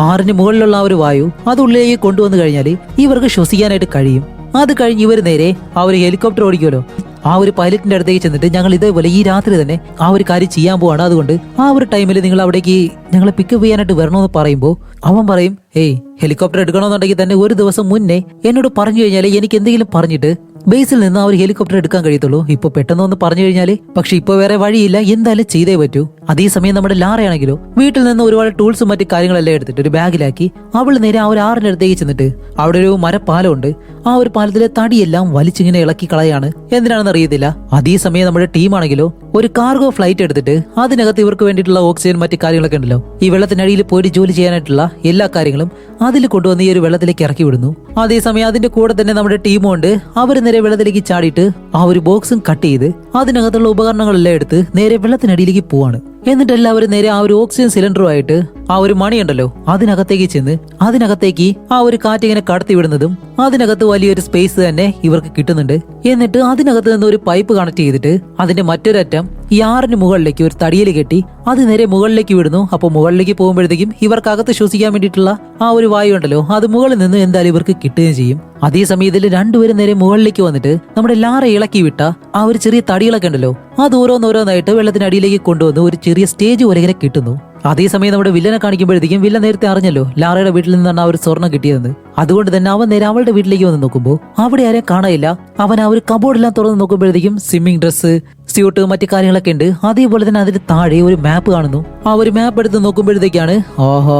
ആറിന് മുകളിലുള്ള ആ ഒരു വായു അത് ഉള്ളിലേക്ക് കൊണ്ടുവന്നു കഴിഞ്ഞാൽ ഇവർക്ക് ശ്വസിക്കാനായിട്ട് കഴിയും. അത് കഴിഞ്ഞ് ഇവർ നേരെ ആ ഒരു ഹെലികോപ്റ്റർ ഓടിക്കുമല്ലോ, ആ ഒരു പൈലറ്റിന്റെ അടുത്തേക്ക് ചെന്നിട്ട് ഞങ്ങൾ ഇതേപോലെ ഈ രാത്രി തന്നെ ആ ഒരു കാര്യം ചെയ്യാൻ പോവാണ്, അതുകൊണ്ട് ആ ഒരു ടൈമിൽ നിങ്ങൾ അവിടേക്ക് ഞങ്ങളെ പിക്കപ്പ് ചെയ്യാനായിട്ട് വരണമെന്ന് പറയുമ്പോൾ അവൻ പറയും, ഏയ് ഹെലികോപ്റ്റർ എടുക്കണമെന്നുണ്ടെങ്കിൽ തന്നെ ഒരു ദിവസം മുന്നേ എന്നോട് പറഞ്ഞു കഴിഞ്ഞാൽ എനിക്ക് എന്തെങ്കിലും പറഞ്ഞിട്ട് ബേസിൽ നിന്ന് ആ ഒരു ഹെലികോപ്റ്റർ എടുക്കാൻ കഴിയത്തുള്ളൂ. ഇപ്പൊ പെട്ടെന്ന് ഒന്ന് പറഞ്ഞു കഴിഞ്ഞാല്, പക്ഷെ ഇപ്പൊ വേറെ വഴിയില്ല, എന്തായാലും ചെയ്തേ പറ്റൂ. അതേസമയം നമ്മുടെ ലാറയാണെങ്കിലോ വീട്ടിൽ നിന്ന് ഒരുപാട് ടൂൾസും മറ്റു കാര്യങ്ങളെല്ലാം എടുത്തിട്ട് ഒരു ബാഗിലാക്കി അവൾ നേരെ ആ ഒരു ആറിന്റെ അടുത്തേക്ക് ചെന്നിട്ട് അവിടെ ഒരു മരപ്പാലമുണ്ട്, ആ ഒരു പാലത്തിലെ തടിയെല്ലാം വലിച്ചിങ്ങനെ ഇളക്കി കളയാണ്. എന്തിനാണെന്ന് അറിയത്തില്ല. അതേസമയം നമ്മുടെ ടീമാണെങ്കിലോ ഒരു കാർഗോ ഫ്ലൈറ്റ് എടുത്തിട്ട് അതിനകത്ത് ഇവർക്ക് വേണ്ടിയിട്ടുള്ള ഓക്സിജൻ മറ്റു കാര്യങ്ങളൊക്കെ ഉണ്ടല്ലോ, ഈ വെള്ളത്തിനടിയിൽ പോയിട്ട് ജോലി ചെയ്യാനായിട്ടുള്ള എല്ലാ കാര്യങ്ങളും അതിൽ കൊണ്ടുവന്ന് ഈ ഒരു വെള്ളത്തിലേക്ക് ഇറക്കി വിടുന്നു. അതേസമയം അതിന്റെ കൂടെ തന്നെ നമ്മുടെ ടീമും ഉണ്ട്. അവർ നേരെ വെള്ളത്തിലേക്ക് ചാടിയിട്ട് ആ ഒരു ബോക്സും കട്ട് ചെയ്ത് അതിനകത്തുള്ള ഉപകരണങ്ങളെല്ലാം എടുത്ത് നേരെ വെള്ളത്തിനടിയിലേക്ക് പോവാണ്. എന്നിട്ട് എല്ലാവരും നേരെ ആ ഒരു ഓക്സിജൻ സിലിണ്ടറുമായിട്ട് ആ ഒരു മണിയുണ്ടല്ലോ അതിനകത്തേക്ക് ചെന്ന് അതിനകത്തേക്ക് ആ ഒരു കാറ്റ് ഇങ്ങനെ കടത്തി വിടുന്നതും അതിനകത്ത് വലിയൊരു സ്പേസ് തന്നെ ഇവർക്ക് കിട്ടുന്നുണ്ട്. എന്നിട്ട് അതിനകത്ത് നിന്ന് ഒരു പൈപ്പ് കണക്ട് ചെയ്തിട്ട് അതിന്റെ മറ്റൊരറ്റം ഈ ആറിന് മുകളിലേക്ക് ഒരു തടിയിൽ കെട്ടി അത് നേരെ മുകളിലേക്ക് വിടുന്നു. അപ്പൊ മുകളിലേക്ക് പോകുമ്പോഴത്തേക്കും ഇവർക്കകത്ത് ശ്വസിക്കാൻ വേണ്ടിയിട്ടുള്ള ആ ഒരു വായു ഉണ്ടല്ലോ അത് മുകളിൽ നിന്ന് എന്തായാലും ഇവർക്ക് കിട്ടുകയും ചെയ്യും. അതേസമയം ഇതിൽ രണ്ടുപേരും നേരെ മുകളിലേക്ക് വന്നിട്ട് നമ്മുടെ ലാറ ഇളക്കി വിട്ട ആ ഒരു ചെറിയ തടികളൊക്കെ ഉണ്ടല്ലോ അത് ഓരോന്നോരോന്നായിട്ട് വെള്ളത്തിനടിയിലേക്ക് കൊണ്ടുവന്ന് ഒരു ചെറിയ സ്റ്റേജ് പോലെ ഇങ്ങനെ കിട്ടുന്നു. അതേസമയം നമ്മുടെ വില്ലനെ കാണിക്കുമ്പോഴത്തേക്കും വില്ലൻ നേരത്തെ അറിഞ്ഞല്ലോ ലാറയുടെ വീട്ടിൽ നിന്നാണ് ആ ഒരു സ്വർണ്ണം കിട്ടിയതെന്ന്. അതുകൊണ്ട് തന്നെ അവൻ നേരെ അവളുടെ വീട്ടിലേക്ക് വന്ന് നോക്കുമ്പോൾ അവിടെ ആരെയും കാണാനില്ല. അവൻ ആ ഒരു കബോർഡെല്ലാം തുറന്ന് നോക്കുമ്പോഴത്തേക്കും സ്വിമ്മിംഗ് ഡ്രസ്സ്, സ്യൂട്ട്, മറ്റു കാര്യങ്ങളൊക്കെ ഉണ്ട്. അതേപോലെ തന്നെ അതിന് താഴെ ഒരു മാപ്പ് കാണുന്നു. ആ ഒരു മാപ്പ് എടുത്ത് നോക്കുമ്പോഴത്തേക്കാണ് ഓഹോ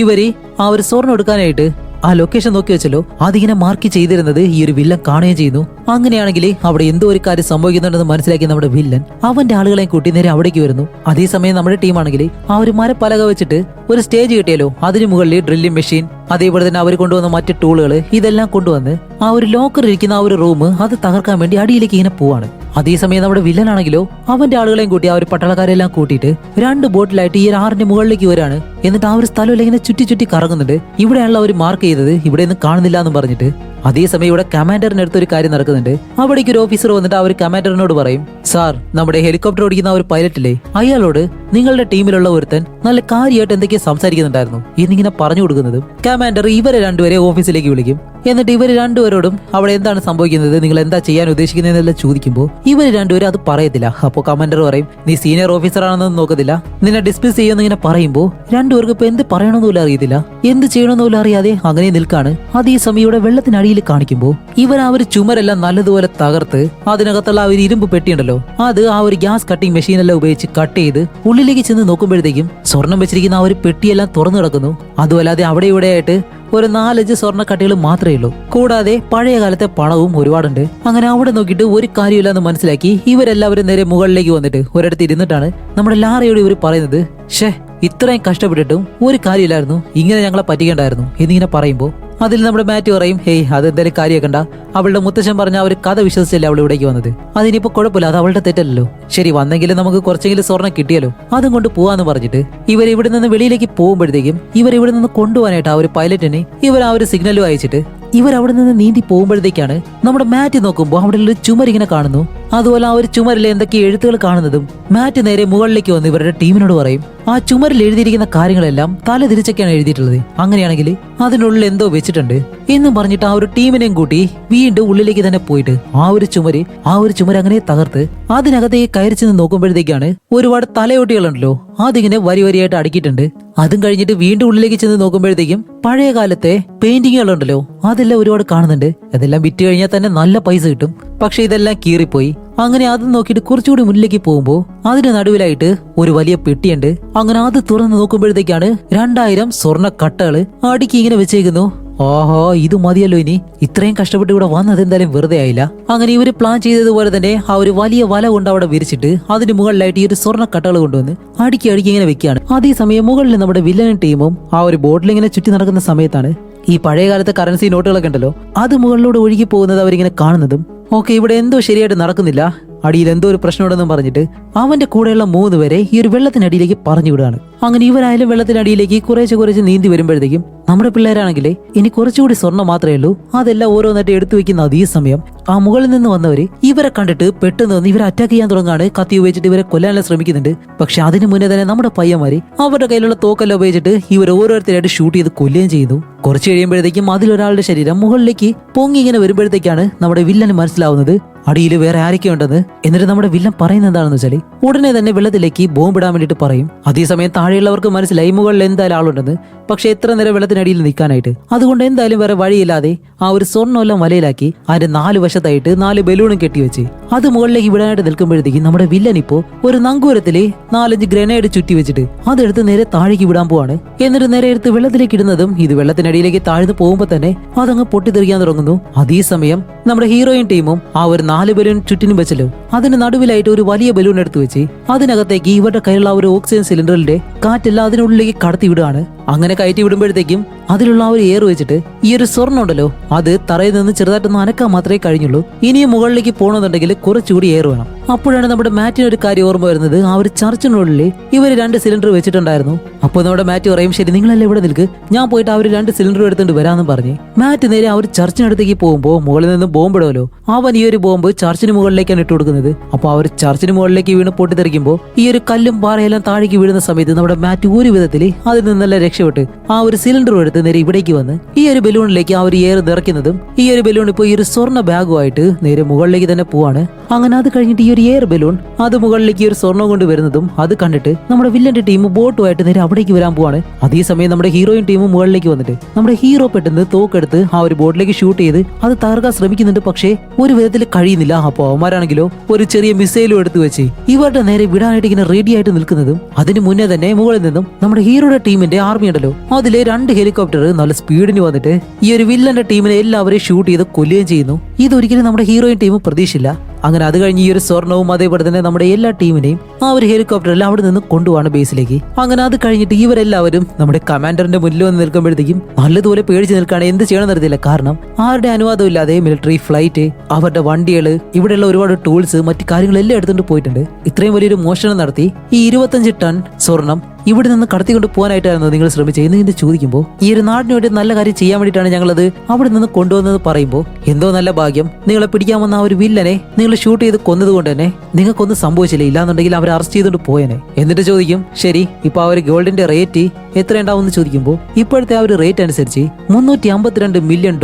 ഇവര് ആ ഒരു സ്വർണ്ണം എടുക്കാനായിട്ട് ആ ലൊക്കേഷൻ നോക്കി വെച്ചല്ലോ അതിങ്ങനെ മാർക്ക് ചെയ്തിരുന്നത് ഈ ഒരു വില്ലൻ കാണുകയും ചെയ്യുന്നു. അങ്ങനെയാണെങ്കിൽ അവിടെ എന്തോ ഒരു കാര്യം സംഭവിക്കുന്നുണ്ടെന്ന് മനസ്സിലാക്കി നമ്മുടെ വില്ലൻ അവന്റെ ആളുകളെയും കൂട്ടി നേരെ അവിടേക്ക് വരുന്നു. അതേസമയം നമ്മുടെ ടീമാണെങ്കിൽ ആ ഒരു മരപ്പലക വെച്ചിട്ട് ഒരു സ്റ്റേജ് കിട്ടിയല്ലോ അതിന് മുകളിൽ ഡ്രില്ലിംഗ് മെഷീൻ, അതേപോലെ തന്നെ അവർ കൊണ്ടുവന്ന മറ്റു ടൂളുകൾ ഇതെല്ലാം കൊണ്ടുവന്ന് ആ ഒരു ലോക്കർ ഇരിക്കുന്ന ആ ഒരു റൂം അത് തകർക്കാൻ വേണ്ടി അടിയിലേക്ക് ഇങ്ങനെ പോവാണ്. അതേസമയം നമ്മുടെ വില്ലനാണെങ്കിലോ അവന്റെ ആളുകളെയും കൂട്ടി ആ ഒരു പട്ടാളക്കാരെല്ലാം കൂട്ടിയിട്ട് 2 ബോട്ടിലായിട്ട് ഈ ഒരു ആറിന്റെ മുകളിലേക്ക് വരാണ്. എന്നിട്ട് ആ ഒരു സ്ഥലം ഇങ്ങനെ ചുറ്റി കറങ്ങുന്നുണ്ട്. ഇവിടെയാണല്ലോ അവർ മാർക്ക് ചെയ്തത്, ഇവിടെ ഒന്നും കാണുന്നില്ല എന്ന് പറഞ്ഞിട്ട്. അതേസമയം ഇവിടെ കമാൻഡറിന്റെ അടുത്ത് ഒരു കാര്യം നടക്കുന്നുണ്ട്. അവിടേക്ക് ഒരു ഓഫീസർ വന്നിട്ട് ആ ഒരു കമാൻഡറിനോട് പറയും, സാർ നമ്മുടെ ഹെലികോപ്റ്റർ ഓടിക്കുന്ന ആ ഒരു പൈലറ്റില്ലേ അയാളോട് നിങ്ങളുടെ ടീമിലുള്ള ഒരുത്തൻ നല്ല കാര്യമായിട്ട് എന്തൊക്കെയോ സംസാരിക്കുന്നുണ്ടായിരുന്നു എന്നിങ്ങനെ പറഞ്ഞു കൊടുക്കുന്നതും കമാൻഡർ ഇവരെ രണ്ടുപേരെ ഓഫീസിലേക്ക് വിളിക്കും. എന്നിട്ട് ഇവർ രണ്ടുപേരോടും അവിടെ എന്താണ് സംഭവിക്കുന്നത്, നിങ്ങൾ എന്താ ചെയ്യാൻ ഉദ്ദേശിക്കുന്നതെന്നെല്ലാം ചോദിക്കുമ്പോൾ ഇവർ രണ്ടുപേരും അത് പറയത്തില്ല. അപ്പോൾ കമാൻഡർ പറയും, നീ സീനിയർ ഓഫീസർ ആണെന്നൊന്നും നോക്കത്തില്ല, നിന്നെ ഡിസ്മിസ് ചെയ്യുമെന്ന് ഇങ്ങനെ പറയുമ്പോൾ രണ്ടുപേർക്ക് ഇപ്പൊ എന്ത് പറയണമെന്നില്ല അറിയത്തില്ല, എന്ത് ചെയ്യണമെന്നില്ല അറിയാതെ അങ്ങനെ നിൽക്കാണ്. അതേസമയം ഇവിടെ വെള്ളത്തിനടിയിൽ കാണിക്കുമ്പോൾ ഇവർ ആ ഒരു ചുമരെല്ലാം നല്ലതുപോലെ തകർത്ത് അതിനകത്തുള്ള ആ ഒരു ഇരുമ്പ് പെട്ടിയുണ്ടല്ലോ അത് ആ ഒരു ഗ്യാസ് കട്ടിംഗ് മെഷീനെല്ലാം ഉപയോഗിച്ച് കട്ട് ചെയ്ത് ഉള്ളിലേക്ക് ചെന്ന് നോക്കുമ്പോഴത്തേക്കും സ്വർണം വെച്ചിരിക്കുന്ന ആ ഒരു പെട്ടിയെല്ലാം തുറന്നു കിടക്കുന്നു. അതുമല്ലാതെ അവിടെ ഇവിടെയായിട്ട് ഒരു 4-5 സ്വർണ്ണക്കട്ടികൾ മാത്രമേ ഉള്ളൂ. കൂടാതെ പഴയ കാലത്തെ പണവും ഒരുപാടുണ്ട്. അങ്ങനെ അവിടെ നോക്കിയിട്ട് ഒരു കാര്യമില്ലെന്ന് മനസ്സിലാക്കി ഇവരെല്ലാവരും നേരെ മുകളിലേക്ക് വന്നിട്ട് ഒരിടത്ത് ഇരുന്നിട്ടാണ് നമ്മുടെ ലാറയോട് ഇവർ പറയുന്നത്, ഷേ ഇത്രയും കഷ്ടപ്പെട്ടിട്ടും ഒരു കാര്യമില്ലായിരുന്നു, ഇങ്ങനെ ഞങ്ങളെ പറ്റിക്കേണ്ടായിരുന്നു എന്നിങ്ങനെ പറയുമ്പോൾ അതിൽ നമ്മുടെ മാറ്റ് പറയും, ഹേയ് അതെന്തായാലും കാര്യമാക്കണ്ട, അവളുടെ മുത്തശ്ശൻ പറഞ്ഞ ആ ഒരു കഥ വിശ്വസിച്ചല്ലേ അവൾ ഇവിടേക്ക് വന്നത്, അതിനിപ്പോ കുഴപ്പമില്ല, അത് അവളുടെ തെറ്റല്ലല്ലോ, ശരി വന്നെങ്കിലും നമുക്ക് കുറച്ചെങ്കിലും സ്വർണ്ണം കിട്ടിയല്ലോ, അതും കൊണ്ട് പോവാന്ന് പറഞ്ഞിട്ട് ഇവർ ഇവിടെ നിന്ന് വെളിയിലേക്ക് പോകുമ്പോഴത്തേക്കും ഇവർ ഇവിടെ നിന്ന് കൊണ്ടുപോകാനായിട്ട് ആ ഒരു പൈലറ്റിന് ഇവർ ആ ഒരു സിഗ്നലും അയച്ചിട്ട് ഇവർ അവിടെ നിന്ന് നീന്തി പോകുമ്പോഴത്തേക്കാണ് നമ്മുടെ മാറ്റ് നോക്കുമ്പോൾ അവിടെ ഒരു ചുമരിങ്ങനെ കാണുന്നു. അതുപോലെ ആ ഒരു ചുമരിൽ എന്തൊക്കെ എഴുത്തുകൾ കാണുന്നതും മാറ്റ് നേരെ മുകളിലേക്ക് വന്ന് ഇവരുടെ ടീമിനോട് പറയും, ആ ചുമരിൽ എഴുതിയിരിക്കുന്ന കാര്യങ്ങളെല്ലാം തല തിരിച്ചൊക്കെയാണ് എഴുതിയിട്ടുള്ളത്. അങ്ങനെയാണെങ്കിൽ അതിനുള്ളിൽ എന്തോ വെച്ചിട്ടുണ്ട് എന്നും പറഞ്ഞിട്ട് ആ ഒരു ടീമിനെയും കൂട്ടി വീണ്ടും ഉള്ളിലേക്ക് തന്നെ പോയിട്ട് ആ ഒരു ചുമര് അങ്ങനെ തകർത്ത് അതിനകത്തേക്ക് കയറി ചെന്ന് നോക്കുമ്പോഴത്തേക്കാണ് ഒരുപാട് തലയോട്ടികളുണ്ടല്ലോ അതിങ്ങനെ വരി വരിയായിട്ട് അടുക്കിയിട്ടുണ്ട്. അതും കഴിഞ്ഞിട്ട് വീണ്ടും ഉള്ളിലേക്ക് ചെന്ന് നോക്കുമ്പോഴത്തേക്കും പഴയ കാലത്തെ പെയിന്റിങ്ങുകളുണ്ടല്ലോ അതെല്ലാം ഒരുപാട് കാണുന്നുണ്ട്. അതെല്ലാം വിറ്റ് കഴിഞ്ഞാൽ തന്നെ നല്ല പൈസ കിട്ടും. പക്ഷെ ഇതെല്ലാം കീറിപ്പോയി. അങ്ങനെ അത് നോക്കിയിട്ട് കുറച്ചുകൂടി മുന്നിലേക്ക് പോകുമ്പോ അതിന് നടുവിലായിട്ട് ഒരു വലിയ പെട്ടിയുണ്ട്. അങ്ങനെ അത് തുറന്ന് നോക്കുമ്പോഴത്തേക്കാണ് 2000 സ്വർണ്ണ കട്ടകള് അടുക്കി ഇങ്ങനെ വെച്ചേക്കുന്നു. ഓഹോ, ഇത് മതിയല്ലോ. ഇനി ഇത്രയും കഷ്ടപ്പെട്ട് ഇവിടെ വന്നത് എന്തായാലും വെറുതെ ആയില്ല. അങ്ങനെ ഇവര് പ്ലാൻ ചെയ്തതുപോലെ തന്നെ ആ ഒരു വലിയ വല കൊണ്ട് അവിടെ വിരിച്ചിട്ട് അതിന് മുകളിലായിട്ട് ഈ ഒരു സ്വർണ്ണ കട്ടകൾ കൊണ്ടുവന്ന് അടുക്കി ഇങ്ങനെ വെക്കുകയാണ്. അതേസമയം മുകളിൽ നമ്മുടെ വില്ലൻ ടീമും ആ ഒരു ബോട്ടിൽ ഇങ്ങനെ ചുറ്റി നടക്കുന്ന സമയത്താണ് ഈ പഴയ കാലത്തെ കറൻസി നോട്ടുകളൊക്കെ ഉണ്ടല്ലോ അത് മുകളിലൂടെ ഒഴുകി പോകുന്നത് അവരിങ്ങനെ കാണുന്നതും. ഓക്കെ, ഇവിടെ എന്തോ ശരിയായിട്ട് നടക്കുന്നില്ല, അടിയിൽ എന്തോ ഒരു പ്രശ്നമുണ്ടെന്നും പറഞ്ഞിട്ട് അവന്റെ കൂടെയുള്ള 3 പേരെ ഈ ഒരു വെള്ളത്തിനടിയിലേക്ക് പറഞ്ഞു വിടുകയാണ്. അങ്ങനെ ഇവരായാലും വെള്ളത്തിനടിയിലേക്ക് കുറേശ്ശെ നീന്തി വരുമ്പോഴത്തേക്കും നമ്മുടെ പിള്ളേരാണെങ്കിലേ ഇനി കുറച്ചുകൂടി സ്വർണ്ണം മാത്രമേ ഉള്ളൂ. അതെല്ലാം ഓരോന്നായിട്ട് എടുത്തു വെക്കുന്ന അതേ സമയം ആ മുകളിൽ നിന്ന് വന്നവര് ഇവരെ കണ്ടിട്ട് പെട്ടെന്ന് വന്ന് ഇവരെ അറ്റാക്ക് ചെയ്യാൻ തുടങ്ങാണ്. കത്തി ഉപയോഗിച്ചിട്ട് ഇവരെ കൊല്ലാനുള്ള ശ്രമിക്കുന്നുണ്ട്. പക്ഷെ അതിന് മുന്നേ തന്നെ നമ്മുടെ പയ്യന്മാര് അവരുടെ കയ്യിലുള്ള തോക്കെല്ലാം ഉപയോഗിച്ചിട്ട് ഇവർ ഓരോരുത്തരായിട്ട് ഷൂട്ട് ചെയ്ത് കൊല്ലുകയും ചെയ്യുന്നു. കുറച്ച് കഴിയുമ്പോഴത്തേക്കും അതിലൊരാളുടെ ശരീരം മുകളിലേക്ക് പൊങ്ങി ഇങ്ങനെ വരുമ്പോഴത്തേക്കാണ് നമ്മുടെ വില്ലന് മനസ്സിലാവുന്നത് അടിയിൽ വേറെ ആരൊക്കെ ഉണ്ടെന്ന്. എന്നിട്ട് നമ്മുടെ വില്ലൻ പറയുന്നത് എന്താണെന്ന് വെച്ചാൽ ഉടനെ തന്നെ വെള്ളത്തിലേക്ക് ബോംബിടാൻ വേണ്ടിട്ട് പറയും. അതേസമയം താഴെയുള്ളവർക്ക് മനസ്സിലായി മുകളിൽ എന്തായാലും ആളുണ്ടെന്ന്. പക്ഷെ എത്ര നേരം വെള്ളത്തിനടിയിൽ നിൽക്കാനായിട്ട്, അതുകൊണ്ട് എന്തായാലും വേറെ വഴിയില്ലാതെ ആ ഒരു സ്വർണ്ണമെല്ലാം വലയിലാക്കി അതിന്റെ 4 വശത്തായിട്ട് 4 ബലൂണും കെട്ടിവെച്ച് അത് മുകളിലേക്ക് വിടാനായിട്ട് നിൽക്കുമ്പോഴത്തേക്കും നമ്മുടെ വില്ലൻ ഇപ്പോ ഒരു നങ്കൂരത്തില് 4-5 ഗ്രനേഡ് ചുറ്റി വെച്ചിട്ട് അതെടുത്ത് നേരെ താഴേക്ക് വിടാൻ പോവാണ്. എന്നിട്ട് നേരെ എടുത്ത് വെള്ളത്തിലേക്ക് ഇടുന്നതും ഇത് വെള്ളത്തിനടിയിലേക്ക് താഴ്ന്നു പോകുമ്പോ തന്നെ അതങ്ങ് പൊട്ടിത്തെറിക്കാൻ തുടങ്ങുന്നു. അതേസമയം നമ്മുടെ ഹീറോയിൻ ടീമും ആ ഒരു 4 ബലൂൺ ചുറ്റിനും വെച്ചല്ലോ അതിന് നടുവിലായിട്ട് ഒരു വലിയ ബലൂൺ എടുത്തു വെച്ച് അതിനകത്തേക്ക് ഇവരുടെ കയ്യിലുള്ള ഒരു ഓക്സിജൻ സിലിണ്ടറിന്റെ കാറ്റെല്ലാം അതിനുള്ളിലേക്ക് കടത്തി വിടുകയാണ്. അങ്ങനെ കയറ്റി വിടുമ്പോഴത്തേക്കും അതിലുള്ള ആ ഒരു എയർ വെച്ചിട്ട് ഈ ഒരു സ്വർണ്ണം ഉണ്ടല്ലോ അത് തറയിൽ നിന്ന് ചെറുതായിട്ടൊന്ന് അനക്കാൻ മാത്രമേ കഴിഞ്ഞുള്ളൂ. ഇനിയും മുകളിലേക്ക് പോകണമെന്നുണ്ടെങ്കിൽ കുറച്ചുകൂടി എയർ വേണം. അപ്പോഴാണ് നമ്മുടെ മാറ്റിന് ഒരു കാര്യം ഓർമ്മ വരുന്നത്. ആ ഒരു ചർച്ചിനുള്ളിൽ ഇവർ 2 സിലിണ്ടർ വെച്ചിട്ടുണ്ടായിരുന്നു. അപ്പോൾ നമ്മുടെ മാറ്റ് പറയും, ശരി നിങ്ങളെല്ലാം ഇവിടെ നിൽക്ക്, ഞാൻ പോയിട്ട് ആ ഒരു 2 സിലിണ്ടർ എടുത്തുകൊണ്ട് വരാമെന്ന് പറഞ്ഞ് മാറ്റ് നേരെ ആ ഒരു ചർച്ചിനടുത്തേക്ക് പോകുമ്പോൾ മുകളിൽ നിന്ന് ബോംബിടുമല്ലോ. അവൻ ഈ ഒരു ബോംബ് ചർച്ചിന് മുകളിലേക്കാണ് ഇട്ട് കൊടുക്കുന്നത്. അപ്പൊ ആ ഒരു ചർച്ചിന് മുകളിലേക്ക് വീണ് പൊട്ടിത്തെറിക്കുമ്പോൾ ഈ ഒരു കല്ലും പാറയെല്ലാം താഴേക്ക് വീഴുന്ന സമയത്ത് നമ്മുടെ മാറ്റ് ഒരു വിധത്തിൽ അതിൽ നിന്നെല്ലാം രക്ഷപ്പെട്ട് ആ ഒരു സിലിണ്ടർ എടുത്ത് നേരെ ഇവിടേക്ക് വന്ന് ഈ ഒരു ബലൂണിലേക്ക് ആ ഒരു എയർ നിറയ്ക്കുന്നതും ഈ ഒരു ബലൂൺ ഇപ്പോൾ ഈ ഒരു സ്വർണ്ണ ബാഗുമായിട്ട് നേരെ മുകളിലേക്ക് തന്നെ പോവാണ്. അങ്ങനെ അത് കഴിഞ്ഞിട്ട് ഈ ഒരു എയർ ബലൂൺ അത് മുകളിലേക്ക് ഒരു സ്വർണ്ണം കൊണ്ട് വരുന്നതും അത് കണ്ടിട്ട് നമ്മുടെ വില്ലന്റെ ടീം ബോട്ടുമായിട്ട് നേരെ അവിടേക്ക് വരാൻ പോവാണ്. അതേസമയം നമ്മുടെ ഹീറോയിൻ ടീം മുകളിലേക്ക് വന്നിട്ട് നമ്മുടെ ഹീറോ പെട്ടെന്ന് തോക്കെടുത്ത് ആ ഒരു ബോട്ടിലേക്ക് ഷൂട്ട് ചെയ്ത് അത് തകർക്കാൻ ശ്രമിക്കുന്നുണ്ട്. പക്ഷേ ഒരു വിധത്തിൽ കഴിയുന്നില്ല. അപ്പൊ അവന്മാരാണെങ്കിലോ ഒരു ചെറിയ മിസൈലും എടുത്തു വെച്ച് ഇവരുടെ നേരെ വിടാനായിട്ട് ഇങ്ങനെ റെഡി ആയിട്ട് നിൽക്കുന്നതും അതിന് മുന്നേ തന്നെ മുകളിൽ നിന്നും നമ്മുടെ ഹീറോയുടെ ടീമിന്റെ ആർമി ഉണ്ടല്ലോ അതിലെ 2 ഹെലികോപ്റ്റർ നല്ല സ്പീഡിന് വന്നിട്ട് ഈ ഒരു വില്ലന്റെ ടീമിനെ എല്ലാവരെയും ഷൂട്ട് ചെയ്ത് കൊല്ലുകയും ചെയ്യുന്നു. ഇതൊരിക്കലും നമ്മുടെ ഹീറോയിൻ ടീം പ്രതീക്ഷില്ല. അങ്ങനെ അത് കഴിഞ്ഞ് ഈ ഒരു സ്വർണവും അതേപോലെ തന്നെ നമ്മുടെ എല്ലാ ടീമിനെയും ആ ഒരു ഹെലികോപ്റ്ററിൽ അവിടെ നിന്ന് കൊണ്ടുപോവാണ് ബേസിലേക്ക്. അങ്ങനെ അത് കഴിഞ്ഞിട്ട് ഇവരെല്ലാവരും നമ്മുടെ കമാൻഡറിന്റെ മുന്നിൽ വന്ന് നിൽക്കുമ്പോഴത്തേക്കും നല്ലതുപോലെ പേടിച്ച് നിൽക്കുകയാണ്. എന്ത് ചെയ്യണമെന്ന് അറിയത്തില്ല. കാരണം ആരുടെ അനുവാദം ഇല്ലാതെ മിലിറ്ററി ഫ്ലൈറ്റ്, അവരുടെ വണ്ടികള്, ഇവിടെയുള്ള ഒരുപാട് ടൂൾസ്, മറ്റു കാര്യങ്ങളെല്ലാം എടുത്തുകൊണ്ട് പോയിട്ടുണ്ട്. ഇത്രയും വലിയൊരു മോഷണം നടത്തി ഈ 25 ടൺ സ്വർണം ഇവിടെ നിന്ന് കടത്തിക്കൊണ്ട് പോകാനായിട്ടായിരുന്നു നിങ്ങൾ ശ്രമിച്ചത് ചോദിക്കുമ്പോൾ ഈ ഒരു നാടിന് വേണ്ടി നല്ല കാര്യം ചെയ്യാൻ വേണ്ടിയിട്ടാണ് ഞങ്ങളത് അവിടെ നിന്ന് കൊണ്ടുവന്നത് പറയുമ്പോൾ എന്തോ നല്ല ഭാഗ്യം, നിങ്ങളെ പിടിക്കാൻ വന്ന ആ ഒരു വില്ലനെ നിങ്ങൾ ഷൂട്ട് ചെയ്ത് കൊന്നത് കൊണ്ട് തന്നെ നിങ്ങൾക്കൊന്നും സംഭവിച്ചില്ല, ഇല്ലാന്നുണ്ടെങ്കിൽ അവരെ അറസ്റ്റ് ചെയ്തുകൊണ്ട് പോയനെ. എന്നിട്ട് ചോദിക്കും, ശരി ഇപ്പൊ ആ ഒരു ഗോൾഡിന്റെ റേറ്റ് എത്ര ഉണ്ടാവും എന്ന് ചോദിക്കുമ്പോൾ ഇപ്പോഴത്തെ ആ ഒരു റേറ്റ് അനുസരിച്ച് $352 മില്യൺ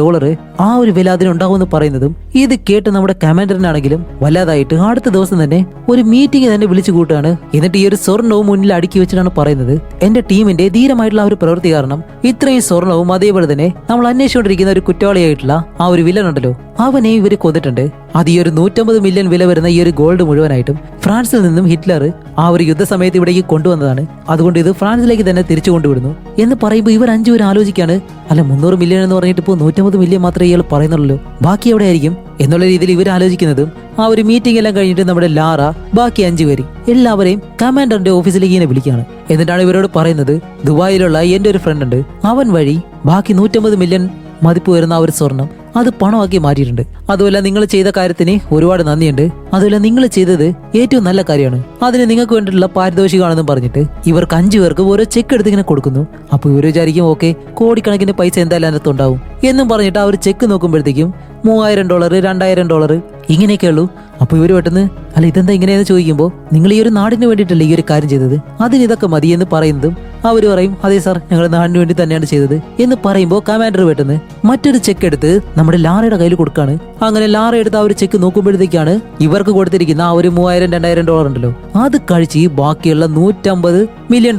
ആ ഒരു വില അതിനുണ്ടാവുമെന്ന് പറയുന്നതും ഇത് കേട്ട് നമ്മുടെ കമാൻഡറിനാണെങ്കിലും വല്ലാതായിട്ട് അടുത്ത ദിവസം തന്നെ ഒരു മീറ്റിംഗ് തന്നെ വിളിച്ചു കൂട്ടുകയാണ്. എന്നിട്ട് ഈ ഒരു സ്വർണവും മുന്നിൽ അടുക്കി വെച്ചിട്ടാണ് പറയുന്നത്, എന്റെ ടീമിന്റെ ധീരമായിട്ടുള്ള ആ ഒരു പ്രവൃത്തി കാരണം ഇത്രയും സ്വർണവും അതേപോലെ തന്നെ നമ്മൾ അന്വേഷിച്ചുകൊണ്ടിരിക്കുന്ന ഒരു കുറ്റവാളിയായിട്ടുള്ള ആ ഒരു വില്ലൻ ഉണ്ടല്ലോ അവനെ ഇവര് കൊന്നിട്ടുണ്ട്. അത് ഈ ഒരു 150 മില്യൺ വില വരുന്ന ഈ ഒരു ഗോൾഡ് മുഴുവനായിട്ടും ഫ്രാൻസിൽ നിന്നും ഹിറ്റ്ലർ ആ ഒരു യുദ്ധസമയത്ത് ഇവിടേക്ക് കൊണ്ടുവന്നതാണ്. അതുകൊണ്ട് ഇത് ഫ്രാൻസിലേക്ക് തന്നെ തിരിച്ചു കൊണ്ടുവിടുന്നു എന്ന് പറയുമ്പോൾ ഇവർ 5 പേര് ആലോചിക്കാണ്, അല്ല 300 മില്യൺ എന്ന് പറഞ്ഞിട്ട് ഇപ്പോൾ 150 മില്യൺ മാത്രമേ ഇയാൾ പറയുന്നുള്ളൂ, ബാക്കി എവിടെ ആയിരിക്കും എന്നുള്ള രീതിയിൽ ഇവർ ആലോചിക്കുന്നതും ആ ഒരു മീറ്റിംഗ് എല്ലാം കഴിഞ്ഞിട്ട് നമ്മുടെ ലാറ ബാക്കി 5 പേര് എല്ലാവരെയും കമാൻഡറിന്റെ ഓഫീസിലേക്ക് ഇങ്ങനെ വിളിക്കുകയാണ്. എന്നിട്ടാണ് ഇവരോട് പറയുന്നത്, ദുബായിലുള്ള എന്റെ ഒരു ഫ്രണ്ട് ഉണ്ട്, അവൻ വഴി ബാക്കി 150 മില്യൺ മതിപ്പ് വരുന്ന ആ ഒരു സ്വർണം അത് പണമാക്കി മാറ്റിയിട്ടുണ്ട്. അതുമല്ല നിങ്ങൾ ചെയ്ത കാര്യത്തിന് ഒരുപാട് നന്ദിയുണ്ട്, അതുമല്ല നിങ്ങൾ ചെയ്തത് ഏറ്റവും നല്ല കാര്യമാണ്, അതിന് നിങ്ങൾക്ക് വേണ്ടിയിട്ടുള്ള പാരിതോഷികമാണെന്ന് പറഞ്ഞിട്ട് ഇവർക്ക് 5 പേർക്ക് ഓരോ ചെക്ക് എടുത്ത് ഇങ്ങനെ കൊടുക്കുന്നു. അപ്പൊ ഇവർ വിചാരിക്കും ഓക്കെ കോടിക്കണക്കിന് പൈസ എന്തായാലും അതിനകത്തുണ്ടാവും എന്നും പറഞ്ഞിട്ട് ആ ഒരു ചെക്ക് നോക്കുമ്പോഴത്തേക്കും $3000, $2000 ഇങ്ങനെയൊക്കെ ഉള്ളൂ. അപ്പൊ ഇവര് പെട്ടെന്ന് അല്ല ഇതെന്താ ഇങ്ങനെയെന്ന് ചോദിക്കുമ്പോൾ നിങ്ങൾ ഈ ഒരു നാടിന് വേണ്ടിയിട്ടല്ലേ ഈ ഒരു കാര്യം ചെയ്തത്, അതിന് ഇതൊക്കെ മതി എന്ന് പറയുന്നതും അവര് പറയും അതെ സാർ ഞങ്ങൾ നാടിന് വേണ്ടി തന്നെയാണ് ചെയ്തത് എന്ന് പറയുമ്പോൾ കമാൻഡർ പെട്ടെന്ന് മറ്റൊരു ചെക്ക് എടുത്ത് നമ്മുടെ ലാറയുടെ കയ്യിൽ കൊടുക്കാണ്. അങ്ങനെ ലാറ എടുത്ത് ആ ഒരു ചെക്ക് നോക്കുമ്പോഴത്തേക്കാണ് ഇവർക്ക് കൊടുത്തിരിക്കുന്ന ആ ഒരു 3000-2000 ഉണ്ടല്ലോ അത് കഴിച്ച് ബാക്കിയുള്ള $150 മില്യൺ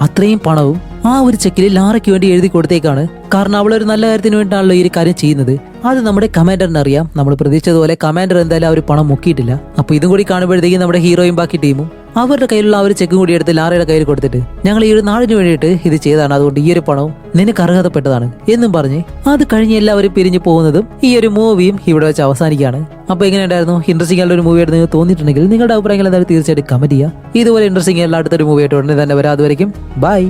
അത്രയും പണവും ആ ഒരു ചെക്കിൽ ലാറയ്ക്ക് വേണ്ടി എഴുതി കൊടുത്തേക്കാണ്. കാരണം അവളൊരു നല്ല കാര്യത്തിന് വേണ്ടിയാണല്ലോ ഈ ഒരു കാര്യം ചെയ്യുന്നത്. അത് നമ്മുടെ കമാൻഡറിന് അറിയാം. നമ്മൾ പ്രതീക്ഷിച്ചതുപോലെ കമാൻഡർ എന്തായാലും ആ ഒരു പണം മുക്കിയിട്ടില്ല. അപ്പൊ ഇതും കൂടി കാണുമ്പോഴത്തേക്കും നമ്മുടെ ഹീറോയും ബാക്കി ടീമും അവരുടെ കയ്യിലുള്ള ആ ഒരു ചെക്കും കൂടി എടുത്ത് ലാറയുടെ കയ്യിൽ കൊടുത്തിട്ട് ഞങ്ങൾ ഈ ഒരു നാടിന് വേണ്ടിയിട്ട് ഇത് ചെയ്തതാണ്, അതുകൊണ്ട് ഈ ഒരു പണവും നിനക്ക് അർഹതപ്പെട്ടതാണ് എന്നും പറഞ്ഞ് അത് കഴിഞ്ഞ് എല്ലാവരും പിരിഞ്ഞു പോകുന്നതും ഈ ഒരു മൂവിയും ഇവിടെ വെച്ച് അവസാനിക്കുകയാണ്. അപ്പൊ എങ്ങനെയുണ്ടായിരുന്നു? ഇൻട്രസ്റ്റിംഗ് ആയിട്ടുള്ള ഒരു മൂവി ആയിട്ട് നിങ്ങൾക്ക് തോന്നിയിട്ടുണ്ടെങ്കിൽ നിങ്ങളുടെ അഭിപ്രായങ്ങൾ എന്തായാലും തീർച്ചയായിട്ടും കമന്റ് ചെയ്യുക. ഇതുപോലെ ഇൻട്രസ്റ്റിംഗ് ആയിട്ടുള്ള അടുത്തൊരു മൂവി ആയിട്ട് ഉടനെ തന്നെ വരാം. അതുവരെയും ബൈ.